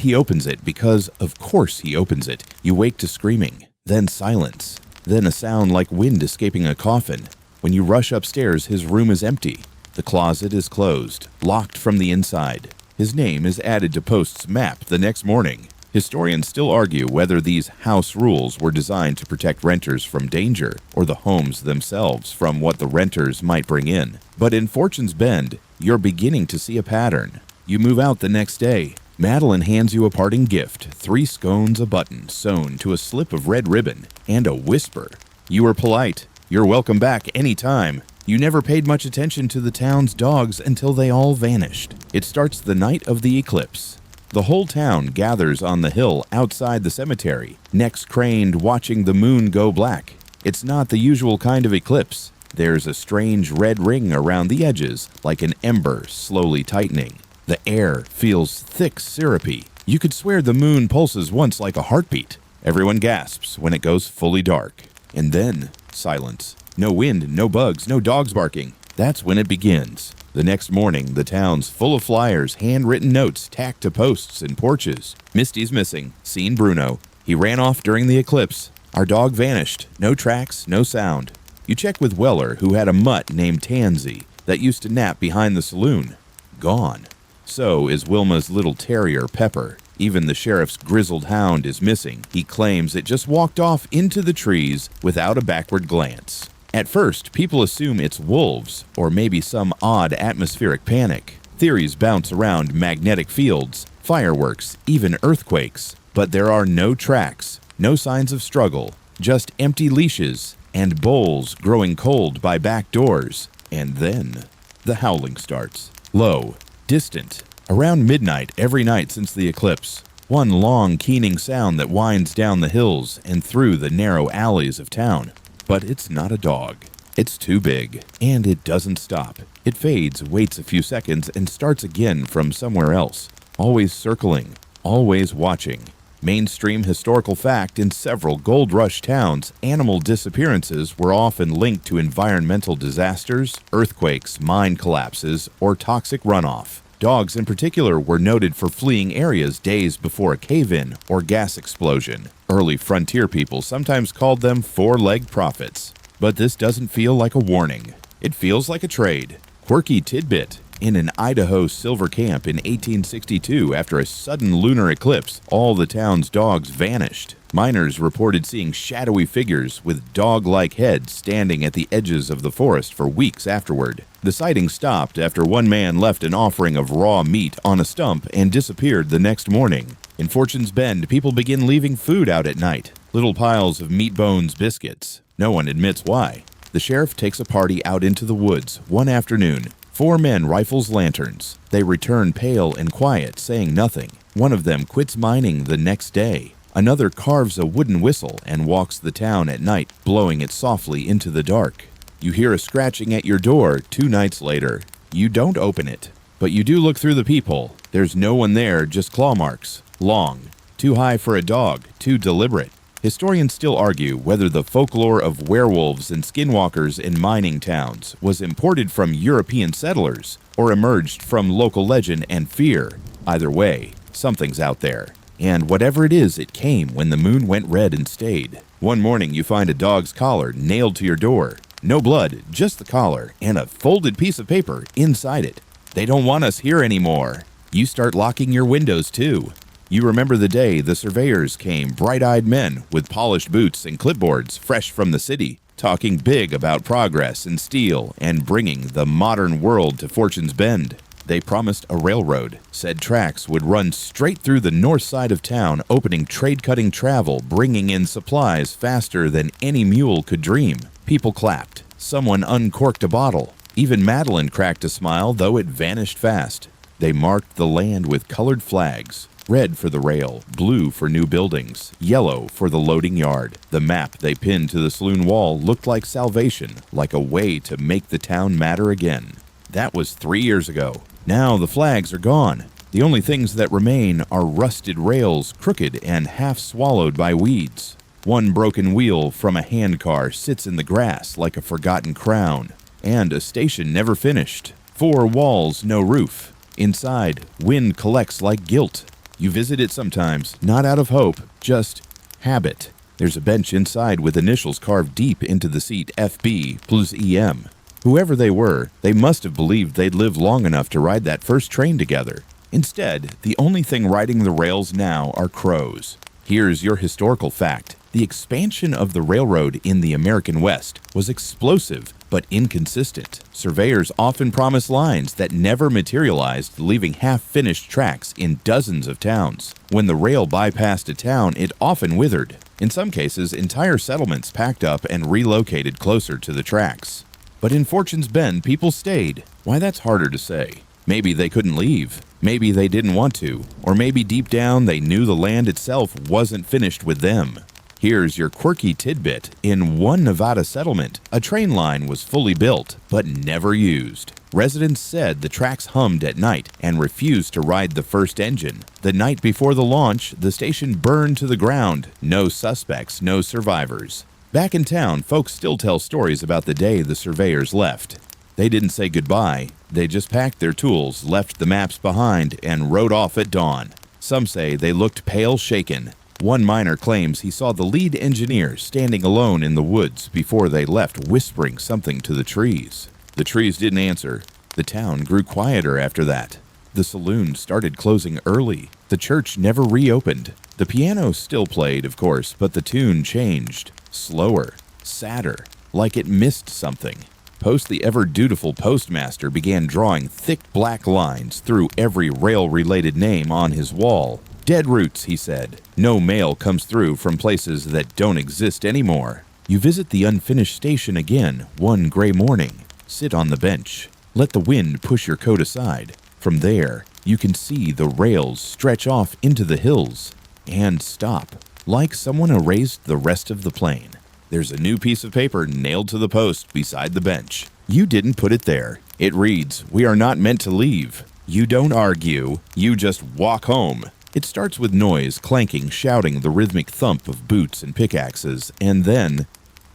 he opens it, because of course he opens it, you wake to screaming. Then silence. Then a sound like wind escaping a coffin. When you rush upstairs, his room is empty. The closet is closed, locked from the inside. His name is added to Post's map the next morning. Historians still argue whether these house rules were designed to protect renters from danger or the homes themselves from what the renters might bring in. But in Fortune's Bend, you're beginning to see a pattern. You move out the next day. Madeline hands you a parting gift, 3 scones a button sewn to a slip of red ribbon, and a whisper. You were polite. You're welcome back any time. You never paid much attention to the town's dogs until they all vanished. It starts the night of the eclipse. The whole town gathers on the hill outside the cemetery, necks craned watching the moon go black. It's not the usual kind of eclipse. There's a strange red ring around the edges, like an ember slowly tightening. The air feels thick, syrupy. You could swear the moon pulses once like a heartbeat. Everyone gasps when it goes fully dark. And then, silence. No wind, no bugs, no dogs barking. That's when it begins. The next morning, the town's full of flyers, handwritten notes tacked to posts and porches. Misty's missing. Seen Bruno. He ran off during the eclipse. Our dog vanished. No tracks, no sound. You check with Weller, who had a mutt named Tansy that used to nap behind the saloon. Gone. So is Wilma's little terrier, Pepper. Even the sheriff's grizzled hound is missing. He claims it just walked off into the trees without a backward glance. At first, people assume it's wolves, or maybe some odd atmospheric panic. Theories bounce around magnetic fields, fireworks, even earthquakes. But there are no tracks, no signs of struggle, just empty leashes and bowls growing cold by back doors. And then, the howling starts. Low, distant, around midnight every night since the eclipse. One long, keening sound that winds down the hills and through the narrow alleys of town. But it's not a dog. It's too big, and it doesn't stop. It fades, waits a few seconds, and starts again from somewhere else. Always circling, always watching. Mainstream historical fact: in several gold rush towns, animal disappearances were often linked to environmental disasters, earthquakes, mine collapses, or toxic runoff. Dogs in particular were noted for fleeing areas days before a cave-in or gas explosion. Early frontier people sometimes called them four-legged prophets. But this doesn't feel like a warning. It feels like a trade. Quirky tidbit. In an Idaho silver camp in 1862, after a sudden lunar eclipse, all the town's dogs vanished. Miners reported seeing shadowy figures with dog-like heads standing at the edges of the forest for weeks afterward. The sighting stopped after one man left an offering of raw meat on a stump and disappeared the next morning. In Fortune's Bend, people begin leaving food out at night. Little piles of meat bones biscuits. No one admits why. The sheriff takes a party out into the woods one afternoon. 4 men rifles lanterns. They return pale and quiet, saying nothing. One of them quits mining the next day. Another carves a wooden whistle and walks the town at night, blowing it softly into the dark. You hear a scratching at your door 2 nights later. You don't open it, but you do look through the peephole. There's no one there, just claw marks. Long. Too high for a dog, too deliberate. Historians still argue whether the folklore of werewolves and skinwalkers in mining towns was imported from European settlers or emerged from local legend and fear. Either way, something's out there. And whatever it is, it came when the moon went red and stayed. One morning you find a dog's collar nailed to your door. No blood, just the collar, and a folded piece of paper inside it. They don't want us here anymore. You start locking your windows too. You remember the day the surveyors came, bright-eyed men with polished boots and clipboards fresh from the city, talking big about progress and steel and bringing the modern world to Fortune's Bend. They promised a railroad, said tracks would run straight through the north side of town, opening trade-cutting travel, bringing in supplies faster than any mule could dream. People clapped. Someone uncorked a bottle. Even Madeline cracked a smile, though it vanished fast. They marked the land with colored flags. Red for the rail, blue for new buildings, yellow for the loading yard. The map they pinned to the saloon wall looked like salvation, like a way to make the town matter again. That was 3 years ago. Now the flags are gone. The only things that remain are rusted rails, crooked and half swallowed by weeds. One broken wheel from a handcar sits in the grass like a forgotten crown. And a station never finished. 4 walls, no roof. Inside, wind collects like guilt. You visit it sometimes, not out of hope, just habit. There's a bench inside with initials carved deep into the seat, FB plus EM. Whoever they were, they must have believed they'd live long enough to ride that first train together. Instead, the only thing riding the rails now are crows. Here's your historical fact. The expansion of the railroad in the American West was explosive, but inconsistent. Surveyors often promise lines that never materialized, leaving half-finished tracks in dozens of towns. When the rail bypassed a town, it often withered. In some cases, entire settlements packed up and relocated closer to the tracks. But in Fortune's Bend, people stayed. Why, that's harder to say. Maybe they couldn't leave. Maybe they didn't want to. Or maybe deep down they knew the land itself wasn't finished with them. Here's your quirky tidbit. In one Nevada settlement, a train line was fully built, but never used. Residents said the tracks hummed at night and refused to ride the first engine. The night before the launch, the station burned to the ground. No suspects, no survivors. Back in town, folks still tell stories about the day the surveyors left. They didn't say goodbye. They just packed their tools, left the maps behind, and rode off at dawn. Some say they looked pale shaken. One miner claims he saw the lead engineer standing alone in the woods before they left, whispering something to the trees. The trees didn't answer. The town grew quieter after that. The saloon started closing early. The church never reopened. The piano still played, of course, but the tune changed. Slower, sadder, like it missed something. Post, the ever-dutiful postmaster, began drawing thick black lines through every rail-related name on his wall. Dead roots, he said. No mail comes through from places that don't exist anymore. You visit the unfinished station again one gray morning. Sit on the bench. Let the wind push your coat aside. From there, you can see the rails stretch off into the hills and stop, like someone erased the rest of the plane. There's a new piece of paper nailed to the post beside the bench. You didn't put it there. It reads, "We are not meant to leave." You don't argue. You just walk home. It starts with noise, clanking, shouting, the rhythmic thump of boots and pickaxes, and then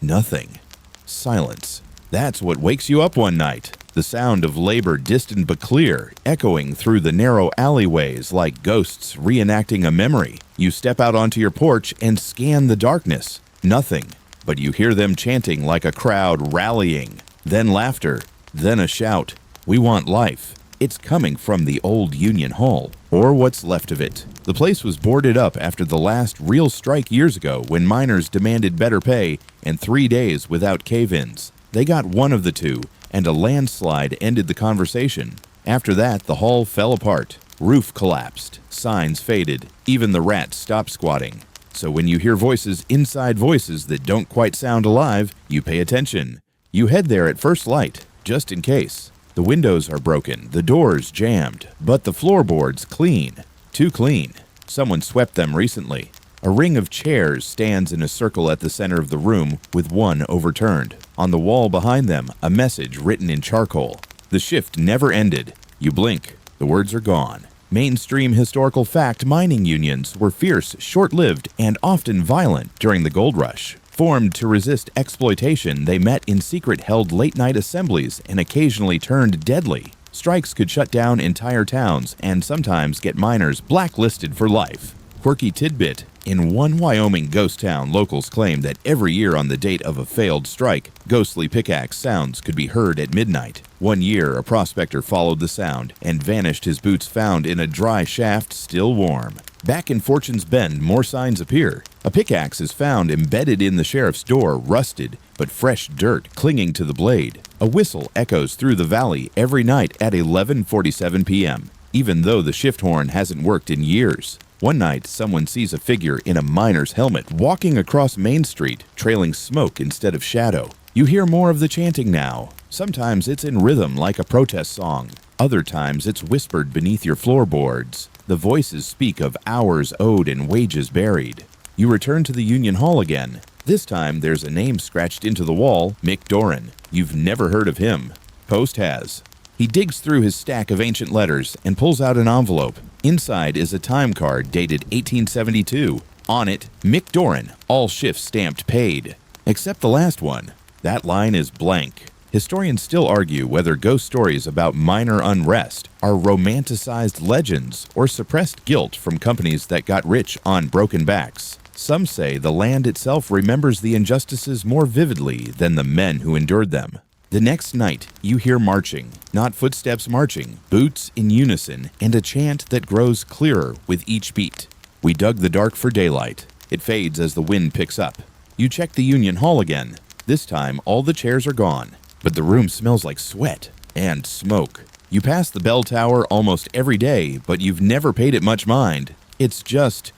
nothing. Silence. That's what wakes you up one night. The sound of labor, distant but clear, echoing through the narrow alleyways like ghosts reenacting a memory. You step out onto your porch and scan the darkness. Nothing. But you hear them chanting like a crowd rallying. Then laughter. Then a shout. "We want life." It's coming from the old Union Hall, or what's left of it. The place was boarded up after the last real strike years ago when miners demanded better pay and 3 days without cave-ins. They got one of the two, and a landslide ended the conversation. After that, the hall fell apart. Roof collapsed. Signs faded. Even the rats stopped squatting. So when you hear voices inside voices that don't quite sound alive, you pay attention. You head there at first light, just in case. The windows are broken, the doors jammed, but the floorboards clean. Too clean. Someone swept them recently. A ring of chairs stands in a circle at the center of the room, with one overturned. On the wall behind them, a message written in charcoal. The shift never ended. You blink. The words are gone. Mainstream historical fact: mining unions were fierce, short-lived, and often violent during the gold rush. Formed to resist exploitation, they met in secret, held late-night assemblies, and occasionally turned deadly. Strikes could shut down entire towns and sometimes get miners blacklisted for life. Quirky tidbit: in one Wyoming ghost town, locals claim that every year on the date of a failed strike, ghostly pickaxe sounds could be heard at midnight. One year, a prospector followed the sound and vanished, his boots found in a dry shaft still warm. Back in Fortune's Bend, more signs appear. A pickaxe is found embedded in the sheriff's door, rusted, but fresh dirt clinging to the blade. A whistle echoes through the valley every night at 11:47 p.m., even though the shift horn hasn't worked in years. One night, someone sees a figure in a miner's helmet walking across Main Street, trailing smoke instead of shadow. You hear more of the chanting now. Sometimes it's in rhythm like a protest song. Other times it's whispered beneath your floorboards. The voices speak of hours owed and wages buried. You return to the Union Hall again. This time there's a name scratched into the wall: Mick Doran. You've never heard of him. Post has. He digs through his stack of ancient letters and pulls out an envelope. Inside is a time card dated 1872. On it, Mick Doran, all shifts stamped paid. Except the last one. That line is blank. Historians still argue whether ghost stories about miner unrest are romanticized legends or suppressed guilt from companies that got rich on broken backs. Some say the land itself remembers the injustices more vividly than the men who endured them. The next night, you hear marching, not footsteps marching, boots in unison, and a chant that grows clearer with each beat. We dug the dark for daylight. It fades as the wind picks up. You check the Union Hall again. This time, all the chairs are gone. but the room smells like sweat and smoke. You pass the bell tower almost every day, but you've never paid it much mind. It's just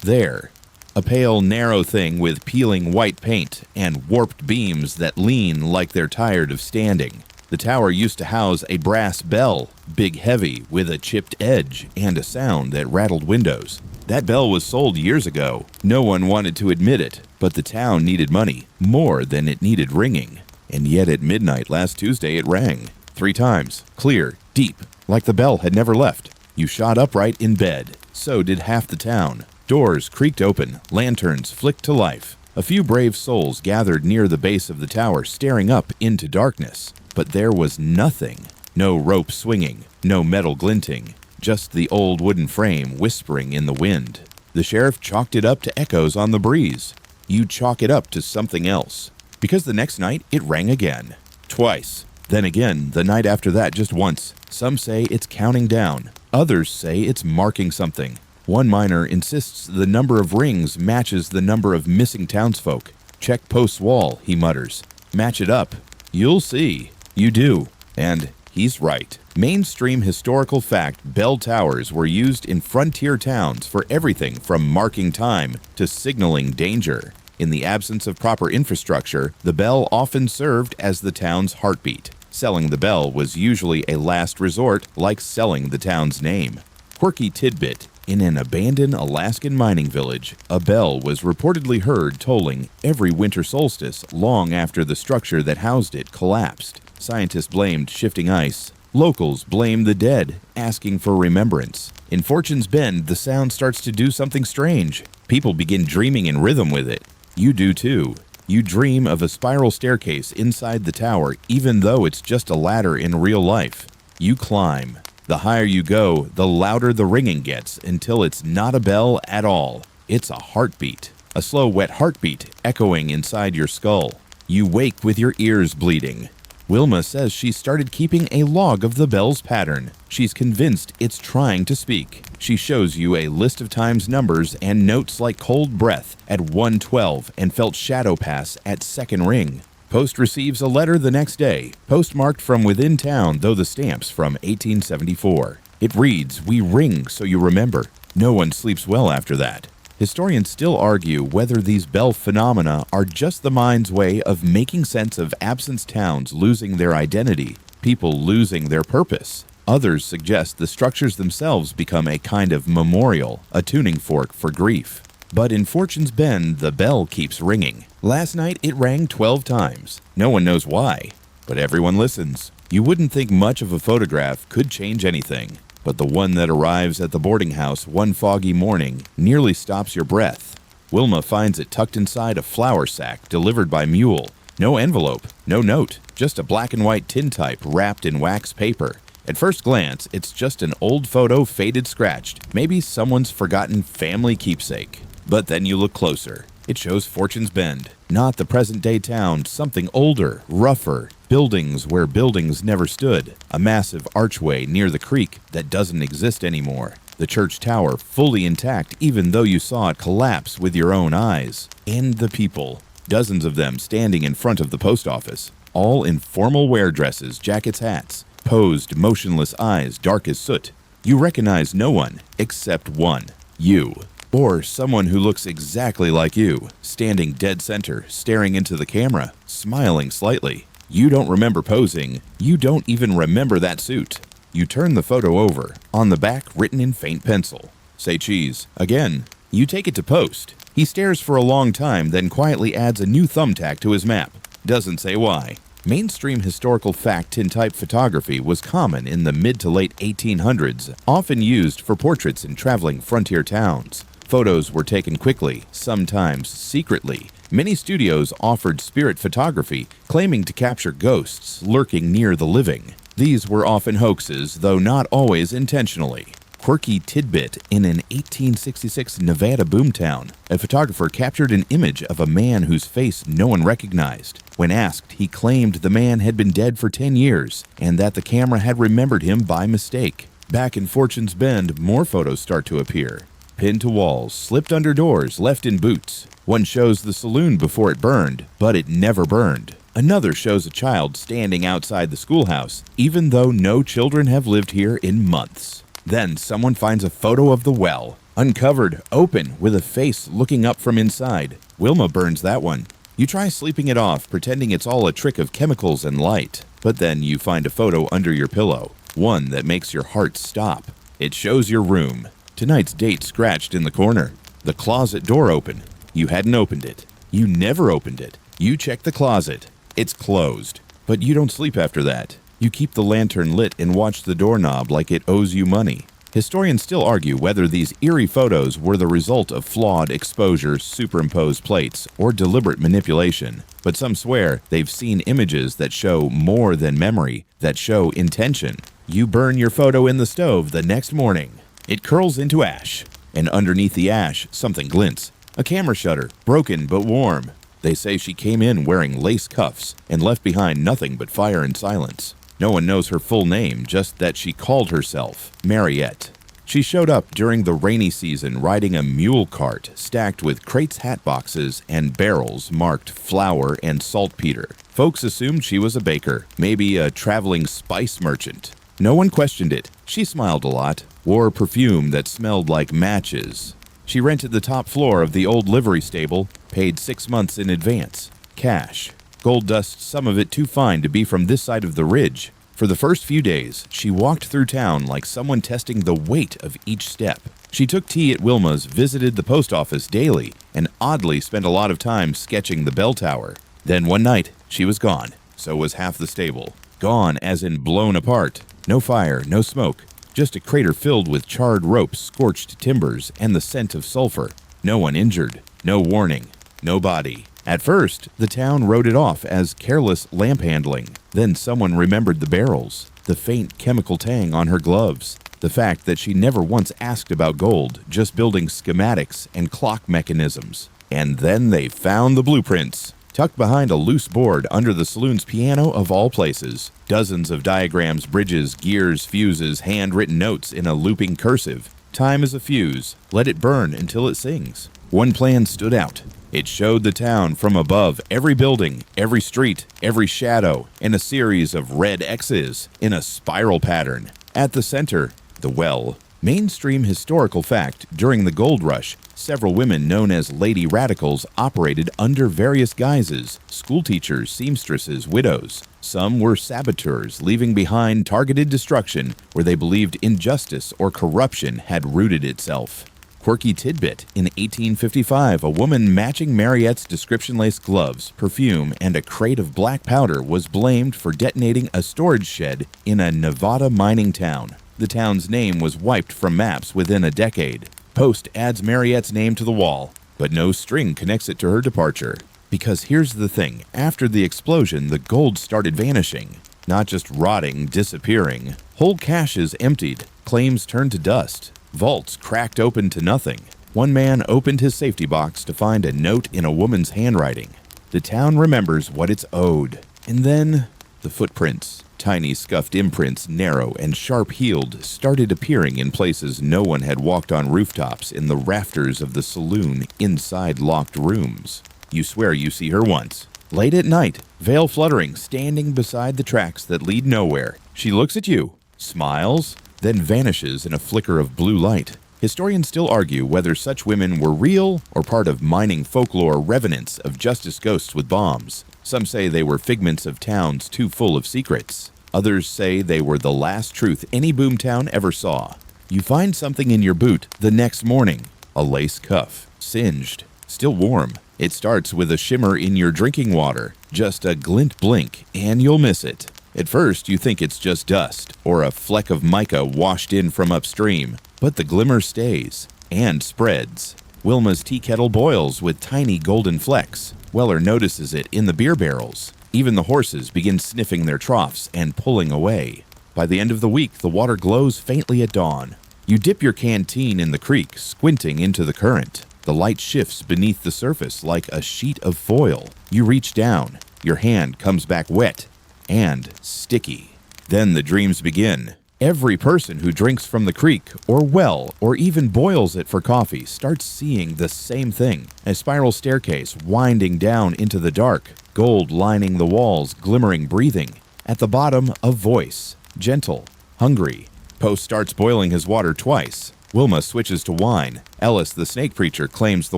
there. A pale, narrow thing with peeling white paint and warped beams that lean like they're tired of standing. The tower used to house a brass bell, big heavy, with a chipped edge and a sound that rattled windows. That bell was sold years ago. No one wanted to admit it, but the town needed money, more than it needed ringing. And yet at midnight last Tuesday it rang. 3 times, clear, deep, like the bell had never left. You shot upright in bed. So did half the town. Doors creaked open, lanterns flicked to life. A few brave souls gathered near the base of the tower, staring up into darkness. But there was nothing. No rope swinging, no metal glinting, just the old wooden frame whispering in the wind. The sheriff chalked it up to echoes on the breeze. You chalk it up to something else. Because the next night, it rang again. Twice. Then again, the night after that, just once. Some say it's counting down. Others say it's marking something. One miner insists the number of rings matches the number of missing townsfolk. Check post's wall, he mutters. Match it up. You'll see. You do. And he's right. Mainstream historical fact, bell towers were used in frontier towns for everything from marking time to signaling danger. In the absence of proper infrastructure, the bell often served as the town's heartbeat. Selling the bell was usually a last resort, like selling the town's name. Quirky tidbit. In an abandoned Alaskan mining village, a bell was reportedly heard tolling every winter solstice long after the structure that housed it collapsed. Scientists blamed shifting ice. Locals blamed the dead, asking for remembrance. In Fortune's Bend, the sound starts to do something strange. People begin dreaming in rhythm with it. You do too. You dream of a spiral staircase inside the tower, even though it's just a ladder in real life. You climb. The higher you go, the louder the ringing gets until it's not a bell at all. It's a heartbeat. A slow, wet heartbeat echoing inside your skull. You wake with your ears bleeding. Wilma says she started keeping a log of the bell's pattern. She's convinced it's trying to speak. She shows you a list of times numbers and notes like cold breath at 1:12 and felt shadow pass at second ring. Post receives a letter the next day, postmarked from within town, though the stamp's from 1874. It reads, "We ring so you remember." No one sleeps well after that. Historians still argue whether these bell phenomena are just the mind's way of making sense of absent towns losing their identity, people losing their purpose. Others suggest the structures themselves become a kind of memorial, a tuning fork for grief. But in Fortune's Bend, the bell keeps ringing. Last night, it rang 12 times. No one knows why, but everyone listens. You wouldn't think much of a photograph could change anything, but the one that arrives at the boarding house one foggy morning nearly stops your breath. Wilma finds it tucked inside a flour sack delivered by mule. No envelope, no note, just a black and white tintype wrapped in wax paper. At first glance, it's just an old photo faded scratched, maybe someone's forgotten family keepsake. But then you look closer. It shows Fortune's Bend, not the present-day town, something older, rougher, buildings where buildings never stood, a massive archway near the creek that doesn't exist anymore, the church tower fully intact even though you saw it collapse with your own eyes, and the people, dozens of them standing in front of the post office, all in formal wear dresses, jackets, hats, posed, motionless eyes dark as soot. You recognize no one except one, you. Or someone who looks exactly like you, standing dead center, staring into the camera, smiling slightly. You don't remember posing. You don't even remember that suit. You turn the photo over, on the back written in faint pencil. Say cheese. Again. You take it to post. He stares for a long time, then quietly adds a new thumbtack to his map. Doesn't say why. Mainstream historical fact tintype photography was common in the mid to late 1800s, often used for portraits in traveling frontier towns. Photos were taken quickly, sometimes secretly. Many studios offered spirit photography, claiming to capture ghosts lurking near the living. These were often hoaxes, though not always intentionally. Quirky tidbit: in an 1866 Nevada boomtown, a photographer captured an image of a man whose face no one recognized. When asked, he claimed the man had been dead for 10 years and that the camera had remembered him by mistake. Back in Fortune's Bend, more photos start to appear. Pinned to walls, slipped under doors, left in boots. One shows the saloon before it burned, but it never burned. Another shows a child standing outside the schoolhouse, even though no children have lived here in months. Then someone finds a photo of the well, uncovered, open, with a face looking up from inside. Wilma burns that one. You try sleeping it off, pretending it's all a trick of chemicals and light. But then you find a photo under your pillow, one that makes your heart stop. It shows your room. Tonight's date scratched in the corner. The closet door open. You hadn't opened it. You never opened it. You check the closet. It's closed. But you don't sleep after that. You keep the lantern lit and watch the doorknob like it owes you money. Historians still argue whether these eerie photos were the result of flawed exposure, superimposed plates, or deliberate manipulation. But some swear they've seen images that show more than memory, that show intention. You burn your photo in the stove the next morning. It curls into ash, and underneath the ash, something glints. A camera shutter, broken but warm. They say she came in wearing lace cuffs and left behind nothing but fire and silence. No one knows her full name, just that she called herself Mariette. She showed up during the rainy season riding a mule cart stacked with crates, hat boxes, and barrels marked flour and saltpeter. Folks assumed she was a baker, maybe a traveling spice merchant. No one questioned it. She smiled a lot, wore perfume that smelled like matches. She rented the top floor of the old livery stable, paid 6 months in advance. Cash. Gold dust, some of it too fine to be from this side of the ridge. For the first few days, she walked through town like someone testing the weight of each step. She took tea at Wilma's, visited the post office daily, and oddly spent a lot of time sketching the bell tower. Then one night, she was gone. So was half the stable. Gone as in blown apart. No fire, no smoke. Just a crater filled with charred ropes, scorched timbers, and the scent of sulfur. No one injured. No warning. No body. At first, the town wrote it off as careless lamp handling. Then someone remembered the barrels, the faint chemical tang on her gloves, the fact that she never once asked about gold, just building schematics and clock mechanisms. And then they found the blueprints, tucked behind a loose board under the saloon's piano of all places. Dozens of diagrams, bridges, gears, fuses, handwritten notes in a looping cursive. Time is a fuse. Let it burn until it sings. One plan stood out. It showed the town from above, every building, every street, every shadow, in a series of red X's in a spiral pattern. At the center, the well. Mainstream historical fact, during the gold rush, several women known as Lady Radicals operated under various guises: schoolteachers, seamstresses, widows. Some were saboteurs, leaving behind targeted destruction where they believed injustice or corruption had rooted itself. Quirky tidbit: in 1855, a woman matching Mariette's description-laced gloves, perfume, and a crate of black powder was blamed for detonating a storage shed in a Nevada mining town. The town's name was wiped from maps within a decade. Post adds Mariette's name to the wall, but no string connects it to her departure. Because here's the thing, after the explosion, the gold started vanishing. Not just rotting, disappearing. Whole caches emptied, claims turned to dust. Vaults cracked open to nothing. One man opened his safety box to find a note in a woman's handwriting. The town remembers what it's owed. And then, the footprints, tiny scuffed imprints, narrow and sharp-heeled, started appearing in places no one had walked on rooftops, in the rafters of the saloon, inside locked rooms. You swear you see her once. Late at night, veil fluttering, standing beside the tracks that lead nowhere. She looks at you, smiles, then vanishes in a flicker of blue light. Historians still argue whether such women were real or part of mining folklore revenants of justice ghosts with bombs. Some say they were figments of towns too full of secrets. Others say they were the last truth any boomtown ever saw. You find something in your boot the next morning. A lace cuff, singed, still warm. It starts with a shimmer in your drinking water, just a glint blink, and you'll miss it. At first, you think it's just dust, or a fleck of mica washed in from upstream, but the glimmer stays, and spreads. Wilma's tea kettle boils with tiny golden flecks. Weller notices it in the beer barrels. Even the horses begin sniffing their troughs and pulling away. By the end of the week, the water glows faintly at dawn. You dip your canteen in the creek, squinting into the current. The light shifts beneath the surface like a sheet of foil. You reach down. Your hand comes back wet and sticky. Then the dreams begin. Every person who drinks from the creek or well or even boils it for coffee starts seeing the same thing. A spiral staircase winding down into the dark, gold lining the walls, glimmering breathing. At the bottom, a voice, gentle, hungry. Poe starts boiling his water twice. Wilma switches to wine. Ellis, the snake preacher, claims the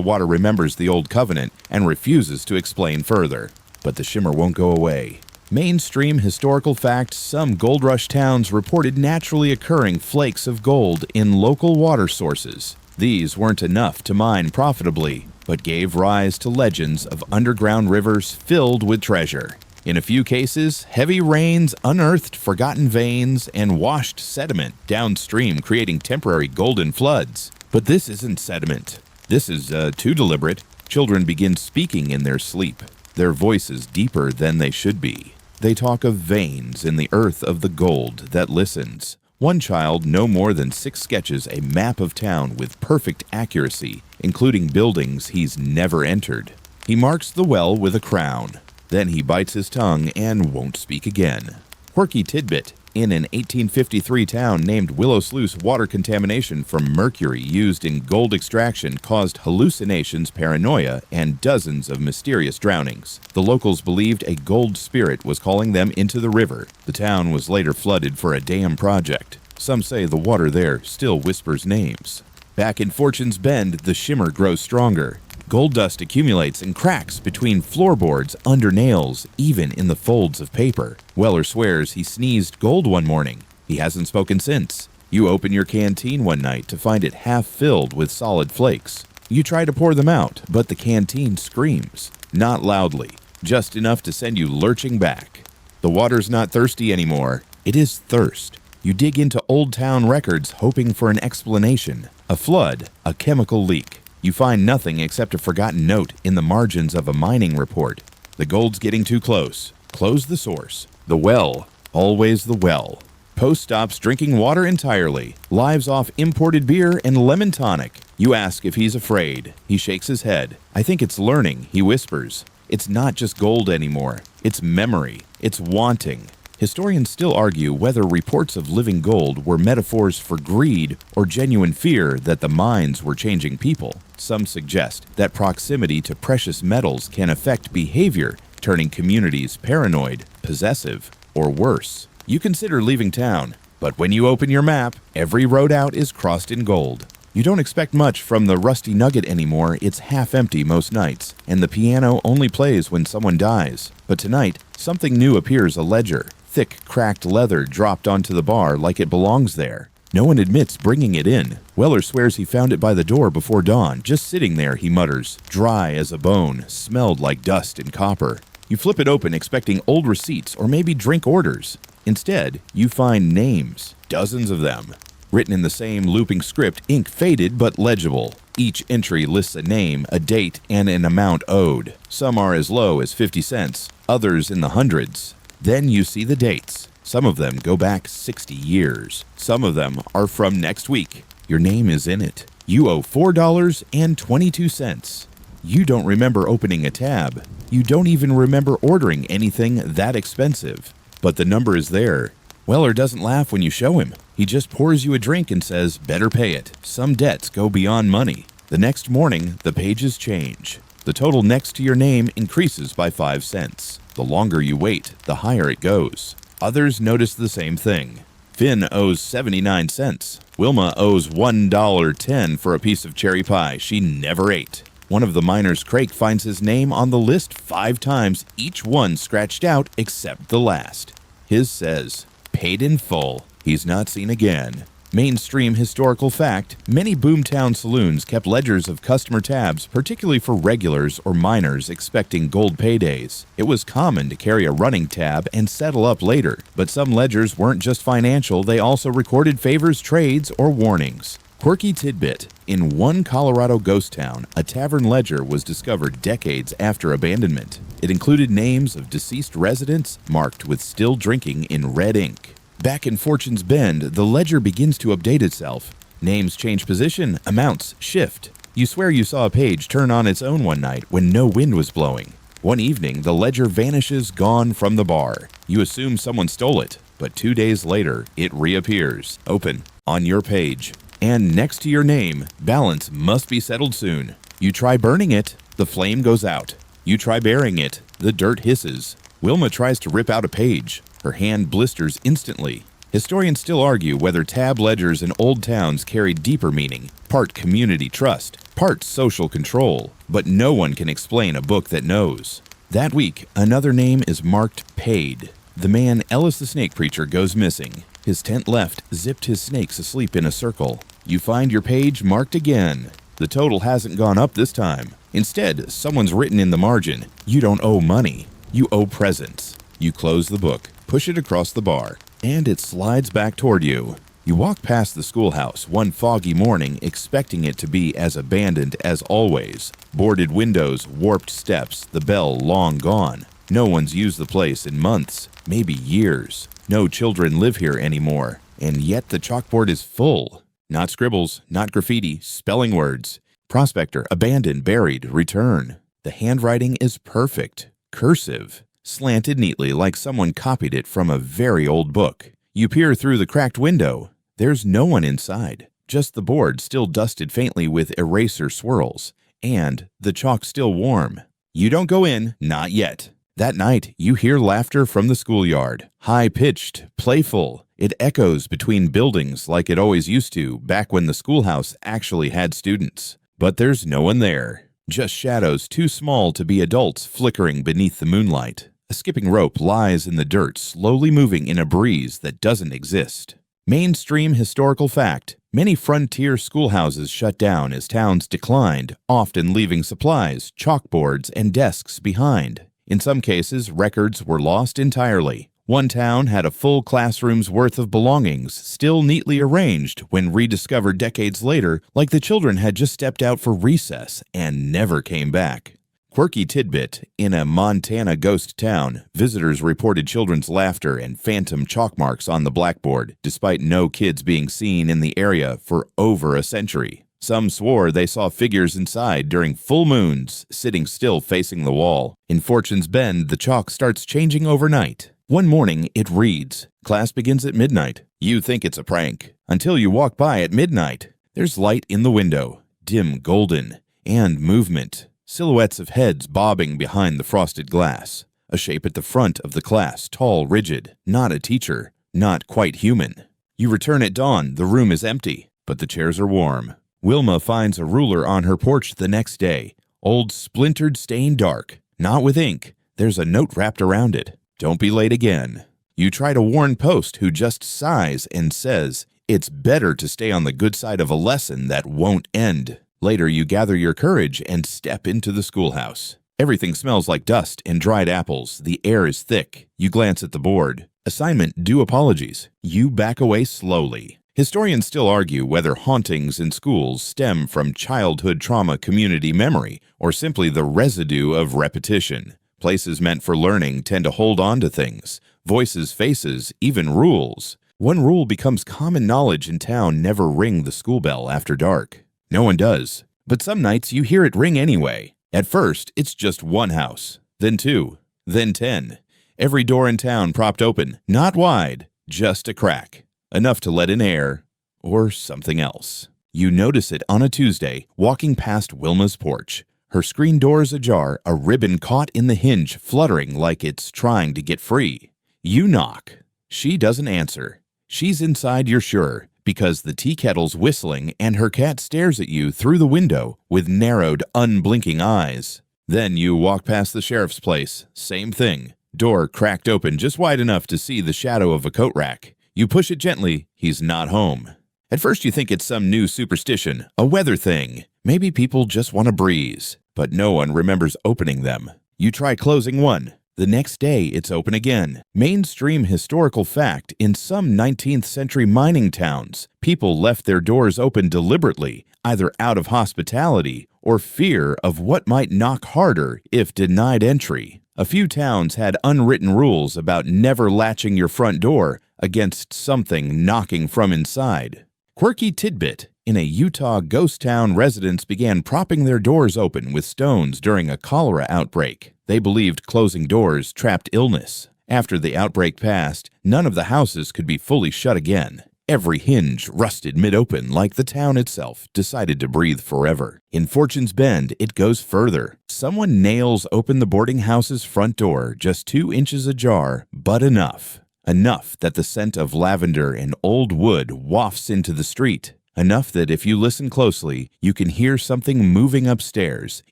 water remembers the old covenant and refuses to explain further. But the shimmer won't go away. Mainstream historical fact: some gold rush towns reported naturally occurring flakes of gold in local water sources. These weren't enough to mine profitably, but gave rise to legends of underground rivers filled with treasure. In a few cases, heavy rains unearthed forgotten veins and washed sediment downstream, creating temporary golden floods. But this isn't sediment. This is too deliberate. Children begin speaking in their sleep, their voices deeper than they should be. They talk of veins in the earth of the gold that listens. One child no more than 6 sketches a map of town with perfect accuracy, including buildings he's never entered. He marks the well with a crown. Then he bites his tongue and won't speak again. Quirky tidbit: in an 1853 town named Willow Sluice, water contamination from mercury used in gold extraction caused hallucinations, paranoia, and dozens of mysterious drownings. The locals believed a gold spirit was calling them into the river. The town was later flooded for a dam project. Some say the water there still whispers names. Back in Fortune's Bend, the shimmer grows stronger. Gold dust accumulates and cracks between floorboards, under nails, even in the folds of paper. Weller swears he sneezed gold one morning. He hasn't spoken since. You open your canteen one night to find it half filled with solid flakes. You try to pour them out, but the canteen screams. Not loudly, just enough to send you lurching back. The water's not thirsty anymore. It is thirst. You dig into old town records hoping for an explanation. A flood, a chemical leak. You find nothing except a forgotten note in the margins of a mining report. The gold's getting too close. Close the source. The well. Always the well. Poe stops drinking water entirely. Lives off imported beer and lemon tonic. You ask if he's afraid. He shakes his head. I think it's learning, he whispers. It's not just gold anymore. It's memory. It's wanting. Historians still argue whether reports of living gold were metaphors for greed or genuine fear that the mines were changing people. Some suggest that proximity to precious metals can affect behavior, turning communities paranoid, possessive, or worse. You consider leaving town, but when you open your map, every road out is crossed in gold. You don't expect much from the Rusty Nugget anymore. It's half empty most nights, and the piano only plays when someone dies. But tonight, something new appears: a ledger. Thick, cracked leather dropped onto the bar like it belongs there. No one admits bringing it in. Weller swears he found it by the door before dawn, just sitting there, he mutters. Dry as a bone, smelled like dust and copper. You flip it open expecting old receipts or maybe drink orders. Instead, you find names, dozens of them. Written in the same looping script, ink faded but legible. Each entry lists a name, a date, and an amount owed. Some are as low as 50 cents, others in the hundreds. Then you see the dates. Some of them go back 60 years. Some of them are from next week. Your name is in it. You owe $4.22. You don't remember opening a tab. You don't even remember ordering anything that expensive. But the number is there. Weller doesn't laugh when you show him. He just pours you a drink and says, better pay it. Some debts go beyond money. The next morning, the pages change. The total next to your name increases by 5 cents. The longer you wait, the higher it goes. Others notice the same thing. Finn owes 79 cents. Wilma owes $1.10 for a piece of cherry pie she never ate. One of the miners, Creak, finds his name on the list 5 times, each one scratched out except the last. His says, paid in full. He's not seen again. Mainstream historical fact: many boomtown saloons kept ledgers of customer tabs, particularly for regulars or miners expecting gold paydays. It was common to carry a running tab and settle up later, but some ledgers weren't just financial, they also recorded favors, trades, or warnings. Quirky tidbit: in one Colorado ghost town, a tavern ledger was discovered decades after abandonment. It included names of deceased residents marked with still drinking in red ink. Back in Fortune's Bend, the ledger begins to update itself. Names change position, amounts shift. You swear you saw a page turn on its own one night when no wind was blowing. One evening, the ledger vanishes, gone from the bar. You assume someone stole it. But 2 days later, it reappears, open, on your page. And next to your name, balance must be settled soon. You try burning it, the flame goes out. You try burying it, the dirt hisses. Wilma tries to rip out a page. Her hand blisters instantly. Historians still argue whether tab ledgers in old towns carry deeper meaning, part community trust, part social control, but no one can explain a book that knows. That week, another name is marked paid. The man Ellis the Snake Preacher goes missing. His tent left zipped his snakes asleep in a circle. You find your page marked again. The total hasn't gone up this time. Instead, someone's written in the margin, "You don't owe money, you owe presents." You close the book, push it across the bar, and it slides back toward you. You walk past the schoolhouse one foggy morning expecting it to be as abandoned as always. Boarded windows, warped steps, the bell long gone. No one's used the place in months, maybe years. No children live here anymore, and yet the chalkboard is full. Not scribbles, not graffiti, spelling words. Prospector, abandoned, buried, return. The handwriting is perfect, cursive, slanted neatly like someone copied it from a very old book. You peer through the cracked window. There's no one inside, just the board still dusted faintly with eraser swirls, and the chalk still warm. You don't go in, not yet. That night, you hear laughter from the schoolyard, high-pitched, playful. It echoes between buildings like it always used to back when the schoolhouse actually had students. But there's no one there, just shadows too small to be adults flickering beneath the moonlight. A skipping rope lies in the dirt, slowly moving in a breeze that doesn't exist. Mainstream historical fact: many frontier schoolhouses shut down as towns declined, often leaving supplies, chalkboards, and desks behind. In some cases, records were lost entirely. One town had a full classroom's worth of belongings still neatly arranged when rediscovered decades later, like the children had just stepped out for recess and never came back. Quirky tidbit: in a Montana ghost town, visitors reported children's laughter and phantom chalk marks on the blackboard, despite no kids being seen in the area for over a century. Some swore they saw figures inside during full moons, sitting still facing the wall. In Fortune's Bend, the chalk starts changing overnight. One morning, it reads, "Class begins at midnight." You think it's a prank, until you walk by at midnight. There's light in the window, dim golden, and movement. Silhouettes of heads bobbing behind the frosted glass. A shape at the front of the class, tall, rigid, not a teacher, not quite human. You return at dawn, the room is empty, but the chairs are warm. Wilma finds a ruler on her porch the next day, old splintered stained dark, not with ink. There's a note wrapped around it. Don't be late again. You try to warn Post, who just sighs and says, "It's better to stay on the good side of a lesson that won't end." Later, you gather your courage and step into the schoolhouse. Everything smells like dust and dried apples. The air is thick. You glance at the board. Assignment: due apologies. You back away slowly. Historians still argue whether hauntings in schools stem from childhood trauma community memory or simply the residue of repetition. Places meant for learning tend to hold on to things, voices, faces, even rules. One rule becomes common knowledge in town: never ring the school bell after dark. No one does, but some nights you hear it ring anyway. At first, it's just one house, then 2, then 10. Every door in town propped open, not wide, just a crack. Enough to let in air, or something else. You notice it on a Tuesday, walking past Wilma's porch. Her screen door's ajar, a ribbon caught in the hinge fluttering like it's trying to get free. You knock. She doesn't answer. She's inside, you're sure, because the tea kettle's whistling and her cat stares at you through the window with narrowed, unblinking eyes. Then you walk past the sheriff's place. Same thing. Door cracked open just wide enough to see the shadow of a coat rack. You push it gently. He's not home. At first you think it's some new superstition, a weather thing. Maybe people just want a breeze, but no one remembers opening them. You try closing one. The next day it's open again. Mainstream historical fact: in some 19th century mining towns, people left their doors open deliberately, either out of hospitality or fear of what might knock harder if denied entry. A few towns had unwritten rules about never latching your front door against something knocking from inside. Quirky tidbit: in a Utah ghost town, residents began propping their doors open with stones during a cholera outbreak. They believed closing doors trapped illness. After the outbreak passed, none of the houses could be fully shut again. Every hinge rusted mid-open like the town itself decided to breathe forever. In Fortune's Bend, it goes further. Someone nails open the boarding house's front door just 2 inches ajar, but enough. Enough that the scent of lavender and old wood wafts into the street. Enough that if you listen closely, you can hear something moving upstairs,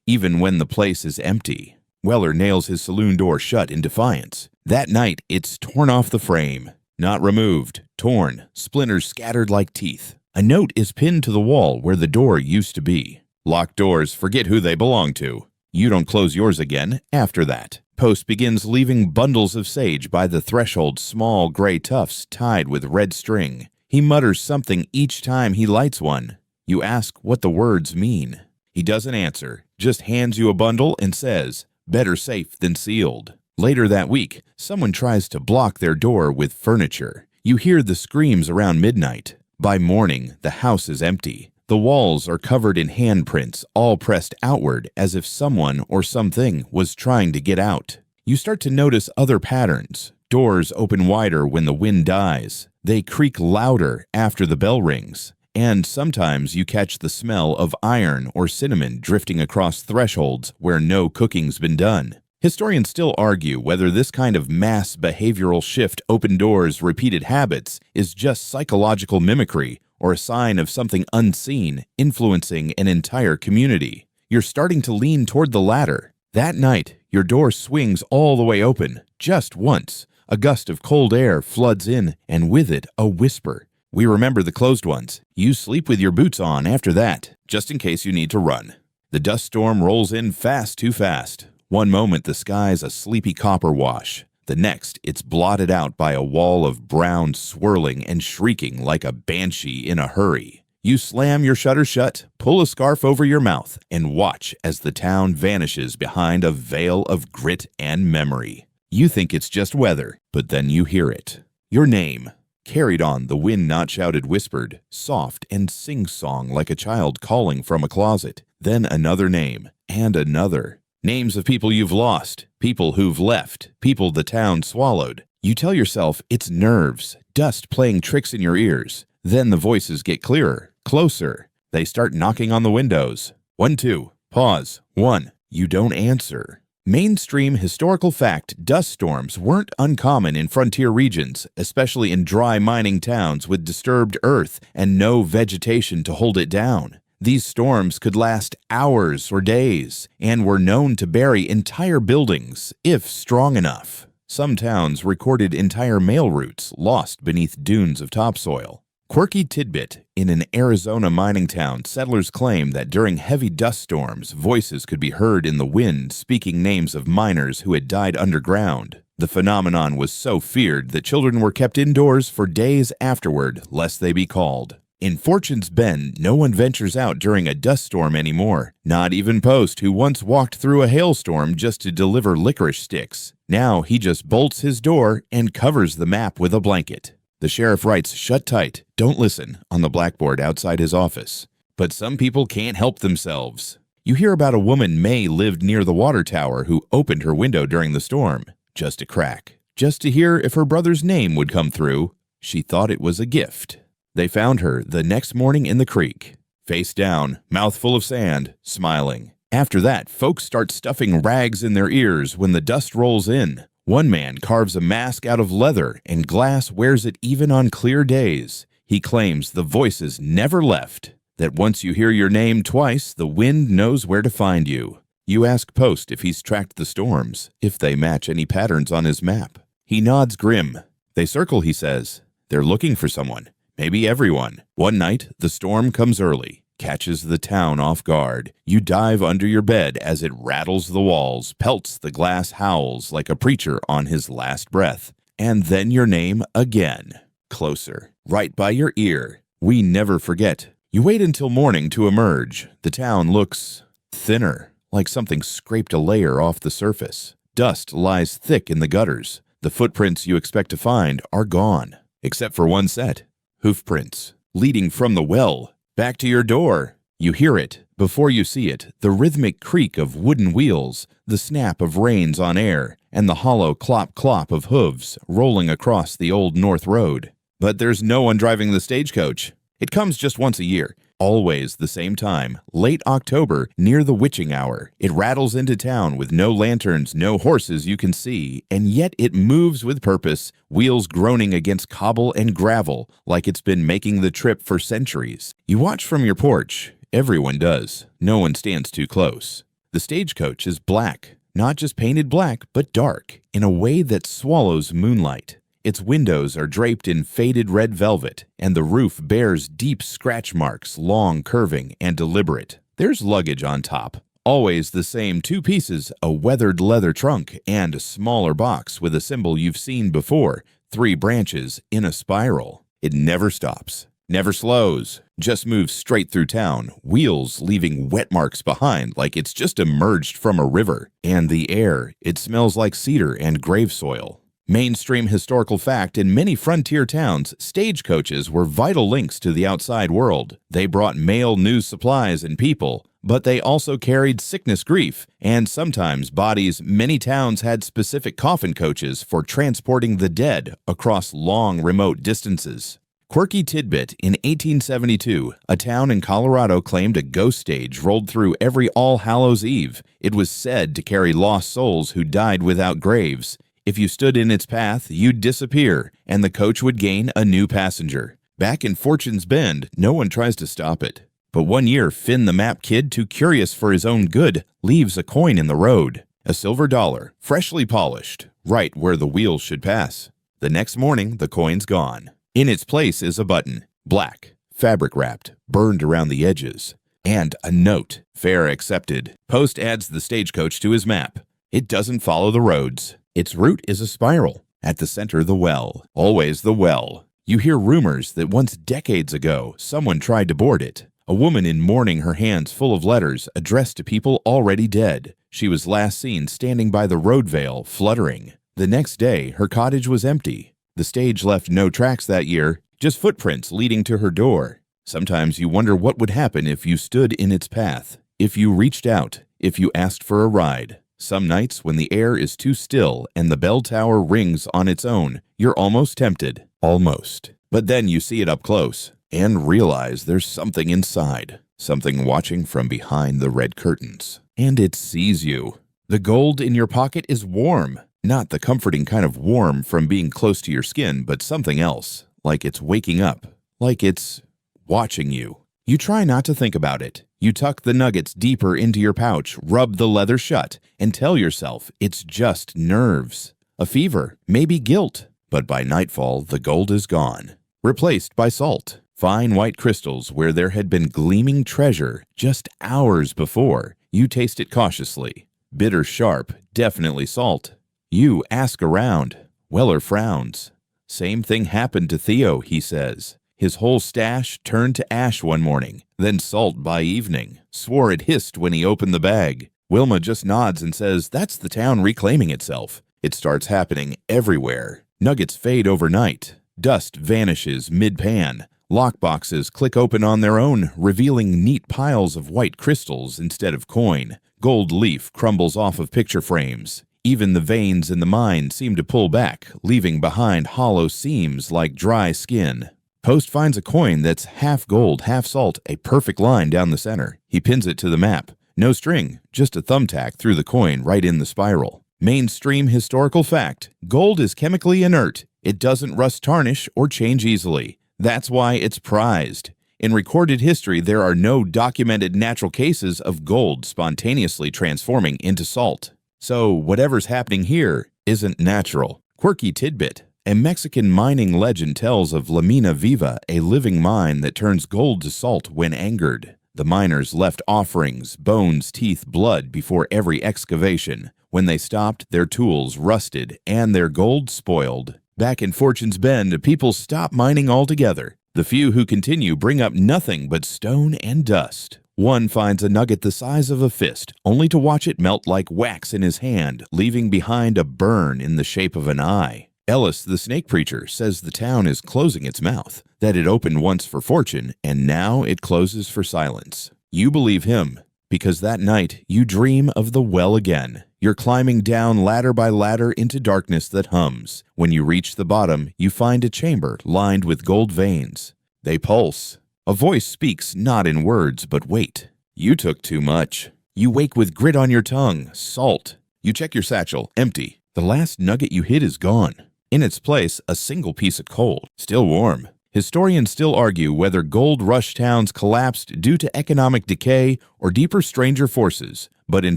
even when the place is empty. Weller nails his saloon door shut in defiance. That night, it's torn off the frame. Not removed, torn, splinters scattered like teeth. A note is pinned to the wall where the door used to be. Locked doors forget who they belong to. You don't close yours again after that. Post begins leaving bundles of sage by the threshold, small gray tufts tied with red string. He mutters something each time he lights one. You ask what the words mean. He doesn't answer, just hands you a bundle and says, "Better safe than sealed." Later that week, someone tries to block their door with furniture. You hear the screams around midnight. By morning, the house is empty. The walls are covered in handprints, all pressed outward as if someone or something was trying to get out. You start to notice other patterns. Doors open wider when the wind dies. They creak louder after the bell rings. And sometimes you catch the smell of iron or cinnamon drifting across thresholds where no cooking's been done. Historians still argue whether this kind of mass behavioral shift, open doors, repeated habits, is just psychological mimicry or a sign of something unseen influencing an entire community. You're starting to lean toward the latter. That night, your door swings all the way open, just once. A gust of cold air floods in, and with it, a whisper. We remember the closed ones. You sleep with your boots on after that, just in case you need to run. The dust storm rolls in fast, too fast. One moment, the sky's a sleepy copper wash. The next, it's blotted out by a wall of brown swirling and shrieking like a banshee in a hurry. You slam your shutters shut, pull a scarf over your mouth, and watch as the town vanishes behind a veil of grit and memory. You think it's just weather, but then you hear it. Your name, carried on the wind not shouted whispered, soft and sing-song like a child calling from a closet. Then another name, and another. Names of people you've lost, people who've left, people the town swallowed. You tell yourself it's nerves, dust playing tricks in your ears. Then the voices get clearer, closer. They start knocking on the windows. 1, 2, pause, 1. You don't answer. Mainstream historical fact, dust storms weren't uncommon in frontier regions, especially in dry mining towns with disturbed earth and no vegetation to hold it down. These storms could last hours or days and were known to bury entire buildings, if strong enough. Some towns recorded entire mail routes lost beneath dunes of topsoil. Quirky tidbit: in an Arizona mining town, settlers claim that during heavy dust storms, voices could be heard in the wind speaking names of miners who had died underground. The phenomenon was so feared that children were kept indoors for days afterward, lest they be called. In Fortune's Bend, no one ventures out during a dust storm anymore, not even Post, who once walked through a hailstorm just to deliver licorice sticks. Now he just bolts his door and covers the map with a blanket. The sheriff writes, "Shut tight, don't listen," on the blackboard outside his office. But some people can't help themselves. You hear about a woman May lived near the water tower who opened her window during the storm. Just a crack. Just to hear if her brother's name would come through. She thought it was a gift. They found her the next morning in the creek, face down, mouth full of sand, smiling. After that, folks start stuffing rags in their ears when the dust rolls in. One man carves a mask out of leather, and glass wears it even on clear days. He claims the voices never left, that once you hear your name twice, the wind knows where to find you. You ask Post if he's tracked the storms, if they match any patterns on his map. He nods grim. They circle, he says. They're looking for someone. Maybe everyone. One night, the storm comes early, catches the town off guard. You dive under your bed as it rattles the walls, pelts the glass, howls like a preacher on his last breath. And then your name again. Closer, right by your ear. We never forget. You wait until morning to emerge. The town looks thinner, like something scraped a layer off the surface. Dust lies thick in the gutters. The footprints you expect to find are gone, except for one set. Hoofprints, leading from the well, back to your door. You hear it, Before you see it, the rhythmic creak of wooden wheels, the snap of reins on air, and the hollow clop-clop of hooves rolling across the Old North Road. But there's no one driving the stagecoach. It comes just once a year, always the same time, late October, near the witching hour. It rattles into town with no lanterns, no horses you can see, and yet it moves with purpose, wheels groaning against cobble and gravel like it's been making the trip for centuries. You watch from your porch. Everyone does. No one stands too close. The stagecoach is black, not just painted black, but dark, in a way that swallows moonlight. Its windows are draped in faded red velvet, and the roof bears deep scratch marks, long, curving, and deliberate. There's luggage on top. Always the same two pieces, a weathered leather trunk and a smaller box with a symbol you've seen before, 3 branches in a spiral. It never stops. Never slows, just moves straight through town, wheels leaving wet marks behind like it's just emerged from a river. And the air, it smells like cedar and grave soil. Mainstream historical fact, in many frontier towns, stagecoaches were vital links to the outside world. They brought mail, news, supplies, and people, but they also carried sickness, grief, and sometimes bodies. Many towns had specific coffin coaches for transporting the dead across long, remote distances. Quirky tidbit, in 1872, a town in Colorado claimed a ghost stage rolled through every All Hallows Eve. It was said to carry lost souls who died without graves. If you stood in its path, you'd disappear, and the coach would gain a new passenger. Back in Fortune's Bend, no one tries to stop it. But one year, Finn the Map Kid, too curious for his own good, leaves a coin in the road. A silver dollar, freshly polished, right where the wheels should pass. The next morning, the coin's gone. In its place is a button, black, fabric-wrapped, burned around the edges, and a note, fare accepted. Post adds the stagecoach to his map. It doesn't follow the roads. Its route is a spiral. At the center, the well. Always the well. You hear rumors that once decades ago, someone tried to board it. A woman in mourning, her hands full of letters addressed to people already dead. She was last seen standing by the road veil, fluttering. The next day, her cottage was empty. The stage left no tracks that year, just footprints leading to her door. Sometimes you wonder what would happen if you stood in its path, if you reached out, if you asked for a ride. Some nights, when the air is too still and the bell tower rings on its own, you're almost tempted. Almost. But then you see it up close and realize there's something inside, something watching from behind the red curtains. And it sees you. The gold in your pocket is warm. Not the comforting kind of warm from being close to your skin, but something else, like it's waking up, like it's watching you. You try not to think about it. You tuck the nuggets deeper into your pouch, rub the leather shut, and tell yourself it's just nerves, a fever, maybe guilt. But by nightfall, the gold is gone, replaced by salt, fine white crystals where there had been gleaming treasure just hours before. You taste it cautiously, bitter, sharp, definitely salt. You ask around. Weller frowns. Same thing happened to Theo, he says. His whole stash turned to ash one morning, then salt by evening. Swore it hissed when he opened the bag. Wilma just nods and says that's the town reclaiming itself. It starts happening everywhere. Nuggets fade overnight. Dust vanishes mid-pan. Lockboxes click open on their own, revealing neat piles of white crystals instead of coin. Gold leaf crumbles off of picture frames. Even the veins in the mine seem to pull back, leaving behind hollow seams like dry skin. Post finds a coin that's half gold, half salt, a perfect line down the center. He pins it to the map. No string, just a thumbtack through the coin right in the spiral. Mainstream historical fact, gold is chemically inert. It doesn't rust, tarnish, or change easily. That's why it's prized. In recorded history, there are no documented natural cases of gold spontaneously transforming into salt. So whatever's happening here isn't natural. Quirky tidbit. A Mexican mining legend tells of La Mina Viva, a living mine that turns gold to salt when angered. The miners left offerings, bones, teeth, blood before every excavation. When they stopped, their tools rusted and their gold spoiled. Back in Fortune's Bend, people stop mining altogether. The few who continue bring up nothing but stone and dust. One finds a nugget the size of a fist, only to watch it melt like wax in his hand, leaving behind a burn in the shape of an eye. Ellis, the snake preacher, says the town is closing its mouth, that it opened once for fortune, and now it closes for silence. You believe him, because that night you dream of the well again. You're climbing down ladder by ladder into darkness that hums. When you reach the bottom, you find a chamber lined with gold veins. They pulse. A voice speaks not in words, but wait. You took too much. You wake with grit on your tongue, salt. You check your satchel, empty. The last nugget you hid is gone. In its place, a single piece of coal, still warm. Historians still argue whether gold rush towns collapsed due to economic decay or deeper stranger forces. But in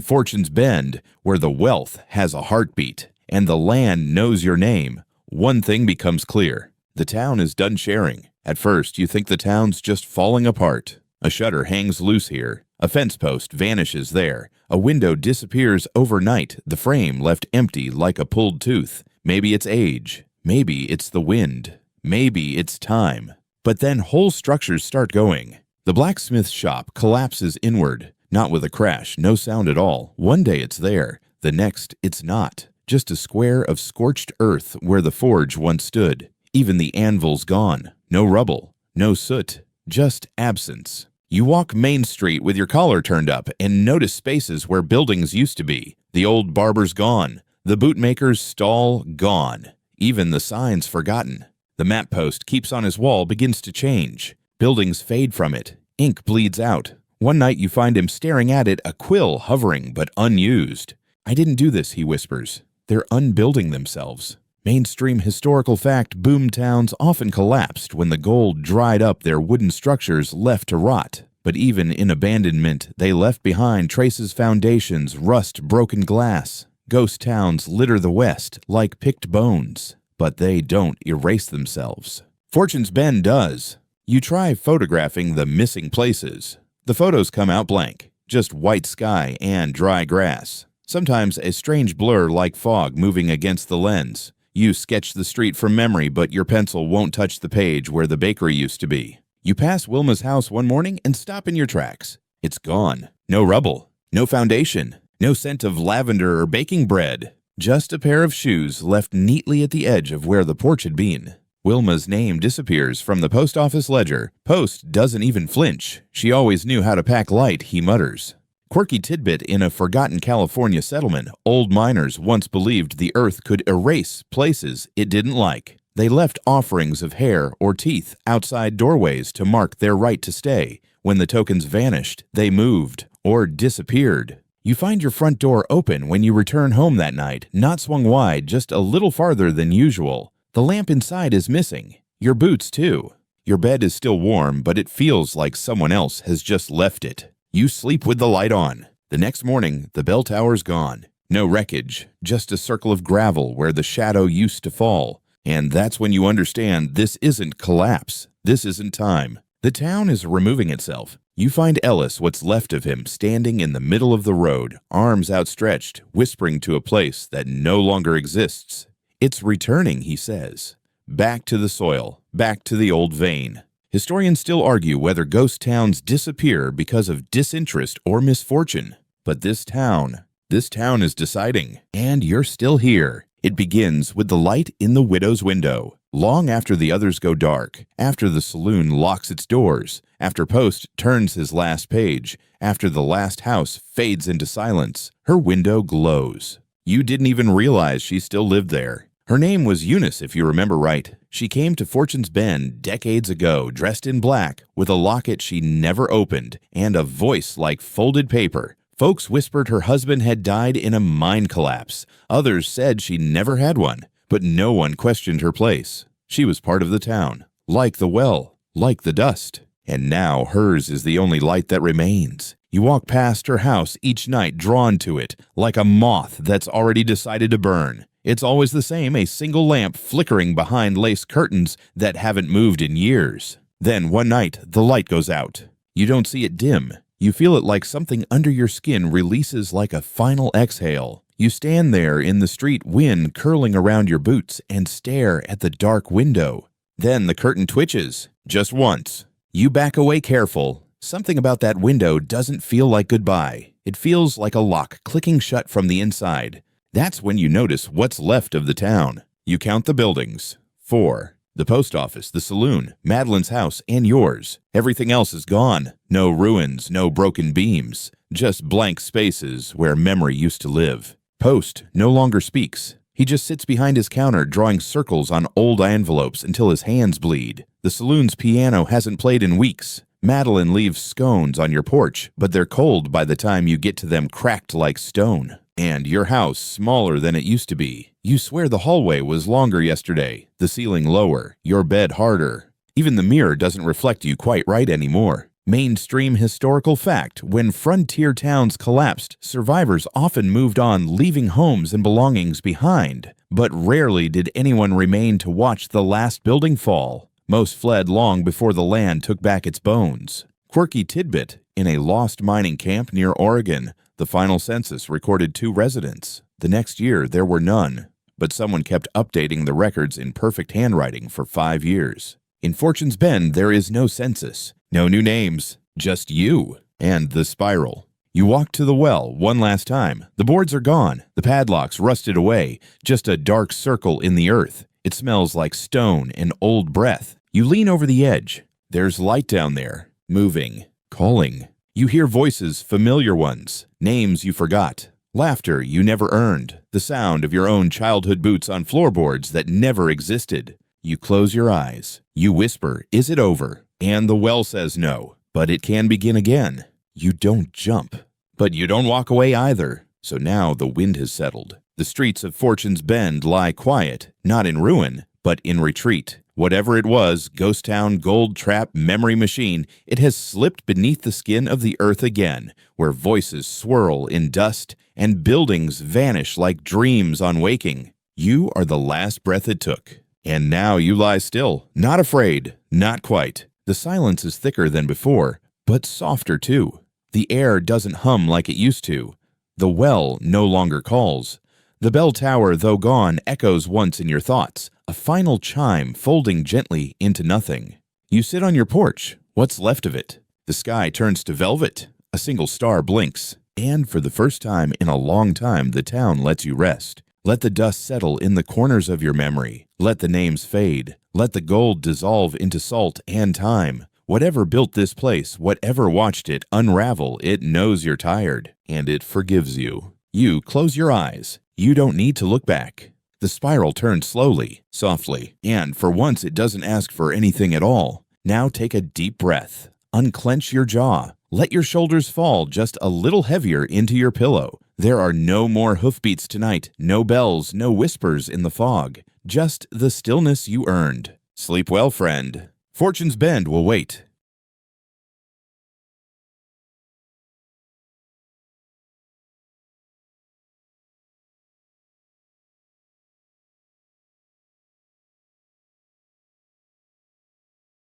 Fortune's Bend, where the wealth has a heartbeat and the land knows your name, one thing becomes clear. The town is done sharing. At first, you think the town's just falling apart. A shutter hangs loose here. A fence post vanishes there. A window disappears overnight, the frame left empty like a pulled tooth. Maybe it's age. Maybe it's the wind. Maybe it's time. But then whole structures start going. The blacksmith's shop collapses inward. Not with a crash, no sound at all. One day it's there. The next, it's not. Just a square of scorched earth where the forge once stood. Even the anvil's gone. No rubble. No soot. Just absence. You walk Main Street with your collar turned up and notice spaces where buildings used to be. The old barber's gone. The bootmaker's stall gone. Even the signs forgotten. The map post keeps on his wall begins to change. Buildings fade from it. Ink bleeds out. One night you find him staring at it, a quill hovering but unused. "I didn't do this," he whispers. They're unbuilding themselves. Mainstream historical fact, boom towns often collapsed when the gold dried up their wooden structures left to rot. But even in abandonment, they left behind traces, foundations, rust, broken glass. Ghost towns litter the West like picked bones, but they don't erase themselves. Fortune's Bend does. You try photographing the missing places. The photos come out blank, just white sky and dry grass. Sometimes a strange blur like fog moving against the lens. You sketch the street from memory, but your pencil won't touch the page where the bakery used to be. You pass Wilma's house one morning and stop in your tracks. It's gone. No rubble. No foundation. No scent of lavender or baking bread. Just a pair of shoes left neatly at the edge of where the porch had been. Wilma's name disappears from the post office ledger. Post doesn't even flinch. She always knew how to pack light, he mutters. Quirky tidbit in a forgotten California settlement, old miners once believed the earth could erase places it didn't like. They left offerings of hair or teeth outside doorways to mark their right to stay. When the tokens vanished, they moved or disappeared. You find your front door open when you return home that night, not swung wide, just a little farther than usual. The lamp inside is missing. Your boots, too. Your bed is still warm, but it feels like someone else has just left it. You sleep with the light on. The next morning, the bell tower's gone. No wreckage, just a circle of gravel where the shadow used to fall. And that's when you understand this isn't collapse. This isn't time. The town is removing itself. You find Ellis, what's left of him, standing in the middle of the road, arms outstretched, whispering to a place that no longer exists. It's returning, he says. Back to the soil, back to the old vein. Historians still argue whether ghost towns disappear because of disinterest or misfortune. But this town is deciding, and you're still here. It begins with the light in the widow's window. Long after the others go dark, after the saloon locks its doors, after Post turns his last page, after the last house fades into silence, her window glows. You didn't even realize she still lived there. Her name was Eunice, if you remember right. She came to Fortune's Bend decades ago, dressed in black, with a locket she never opened, and a voice like folded paper. Folks whispered her husband had died in a mine collapse. Others said she never had one, but no one questioned her place. She was part of the town, like the well, like the dust. And now hers is the only light that remains. You walk past her house each night, drawn to it, like a moth that's already decided to burn. It's always the same, a single lamp flickering behind lace curtains that haven't moved in years. Then one night, the light goes out. You don't see it dim. You feel it like something under your skin releases like a final exhale. You stand there in the street, wind curling around your boots, and stare at the dark window. Then the curtain twitches, just once. You back away careful. Something about that window doesn't feel like goodbye. It feels like a lock clicking shut from the inside. That's when you notice what's left of the town. You count the buildings. 4. The post office, the saloon, Madeline's house, and yours. Everything else is gone. No ruins, no broken beams. Just blank spaces where memory used to live. Post no longer speaks. He just sits behind his counter drawing circles on old envelopes until his hands bleed. The saloon's piano hasn't played in weeks. Madeline leaves scones on your porch, but they're cold by the time you get to them, cracked like stone. And your house smaller than it used to be. You swear the hallway was longer yesterday, the ceiling lower, your bed harder. Even the mirror doesn't reflect you quite right anymore. Mainstream historical fact: when frontier towns collapsed, survivors often moved on, leaving homes and belongings behind. But rarely did anyone remain to watch the last building fall. Most fled long before the land took back its bones. Quirky tidbit: in a lost mining camp near Oregon, the final census recorded 2 residents. The next year, there were none. But someone kept updating the records in perfect handwriting for 5 years. In Fortune's Bend, there is no census, no new names, just you and the spiral. You walk to the well one last time. The boards are gone, the padlocks rusted away, just a dark circle in the earth. It smells like stone and old breath. You lean over the edge. There's light down there, moving, calling. You hear voices, familiar ones, names you forgot, laughter you never earned, the sound of your own childhood boots on floorboards that never existed. You close your eyes. You whisper, "Is it over?" And the well says no, but it can begin again. You don't jump, but you don't walk away either. So now the wind has settled. The streets of Fortune's Bend lie quiet, not in ruin, but in retreat. Whatever it was, ghost town, gold trap, memory machine, it has slipped beneath the skin of the earth again, where voices swirl in dust and buildings vanish like dreams on waking. You are the last breath it took. And now you lie still, not afraid, not quite. The silence is thicker than before, but softer too. The air doesn't hum like it used to. The well no longer calls. The bell tower, though gone, echoes once in your thoughts, a final chime folding gently into nothing. You sit on your porch. What's left of it? The sky turns to velvet. A single star blinks. And for the first time in a long time, the town lets you rest. Let the dust settle in the corners of your memory. Let the names fade. Let the gold dissolve into salt and time. Whatever built this place, whatever watched it unravel, it knows you're tired, and it forgives you. You close your eyes. You don't need to look back. The spiral turns slowly, softly, and for once it doesn't ask for anything at all. Now take a deep breath. Unclench your jaw. Let your shoulders fall just a little heavier into your pillow. There are no more hoofbeats tonight, no bells, no whispers in the fog. Just the stillness you earned. Sleep well, friend. Fortune's Bend will wait.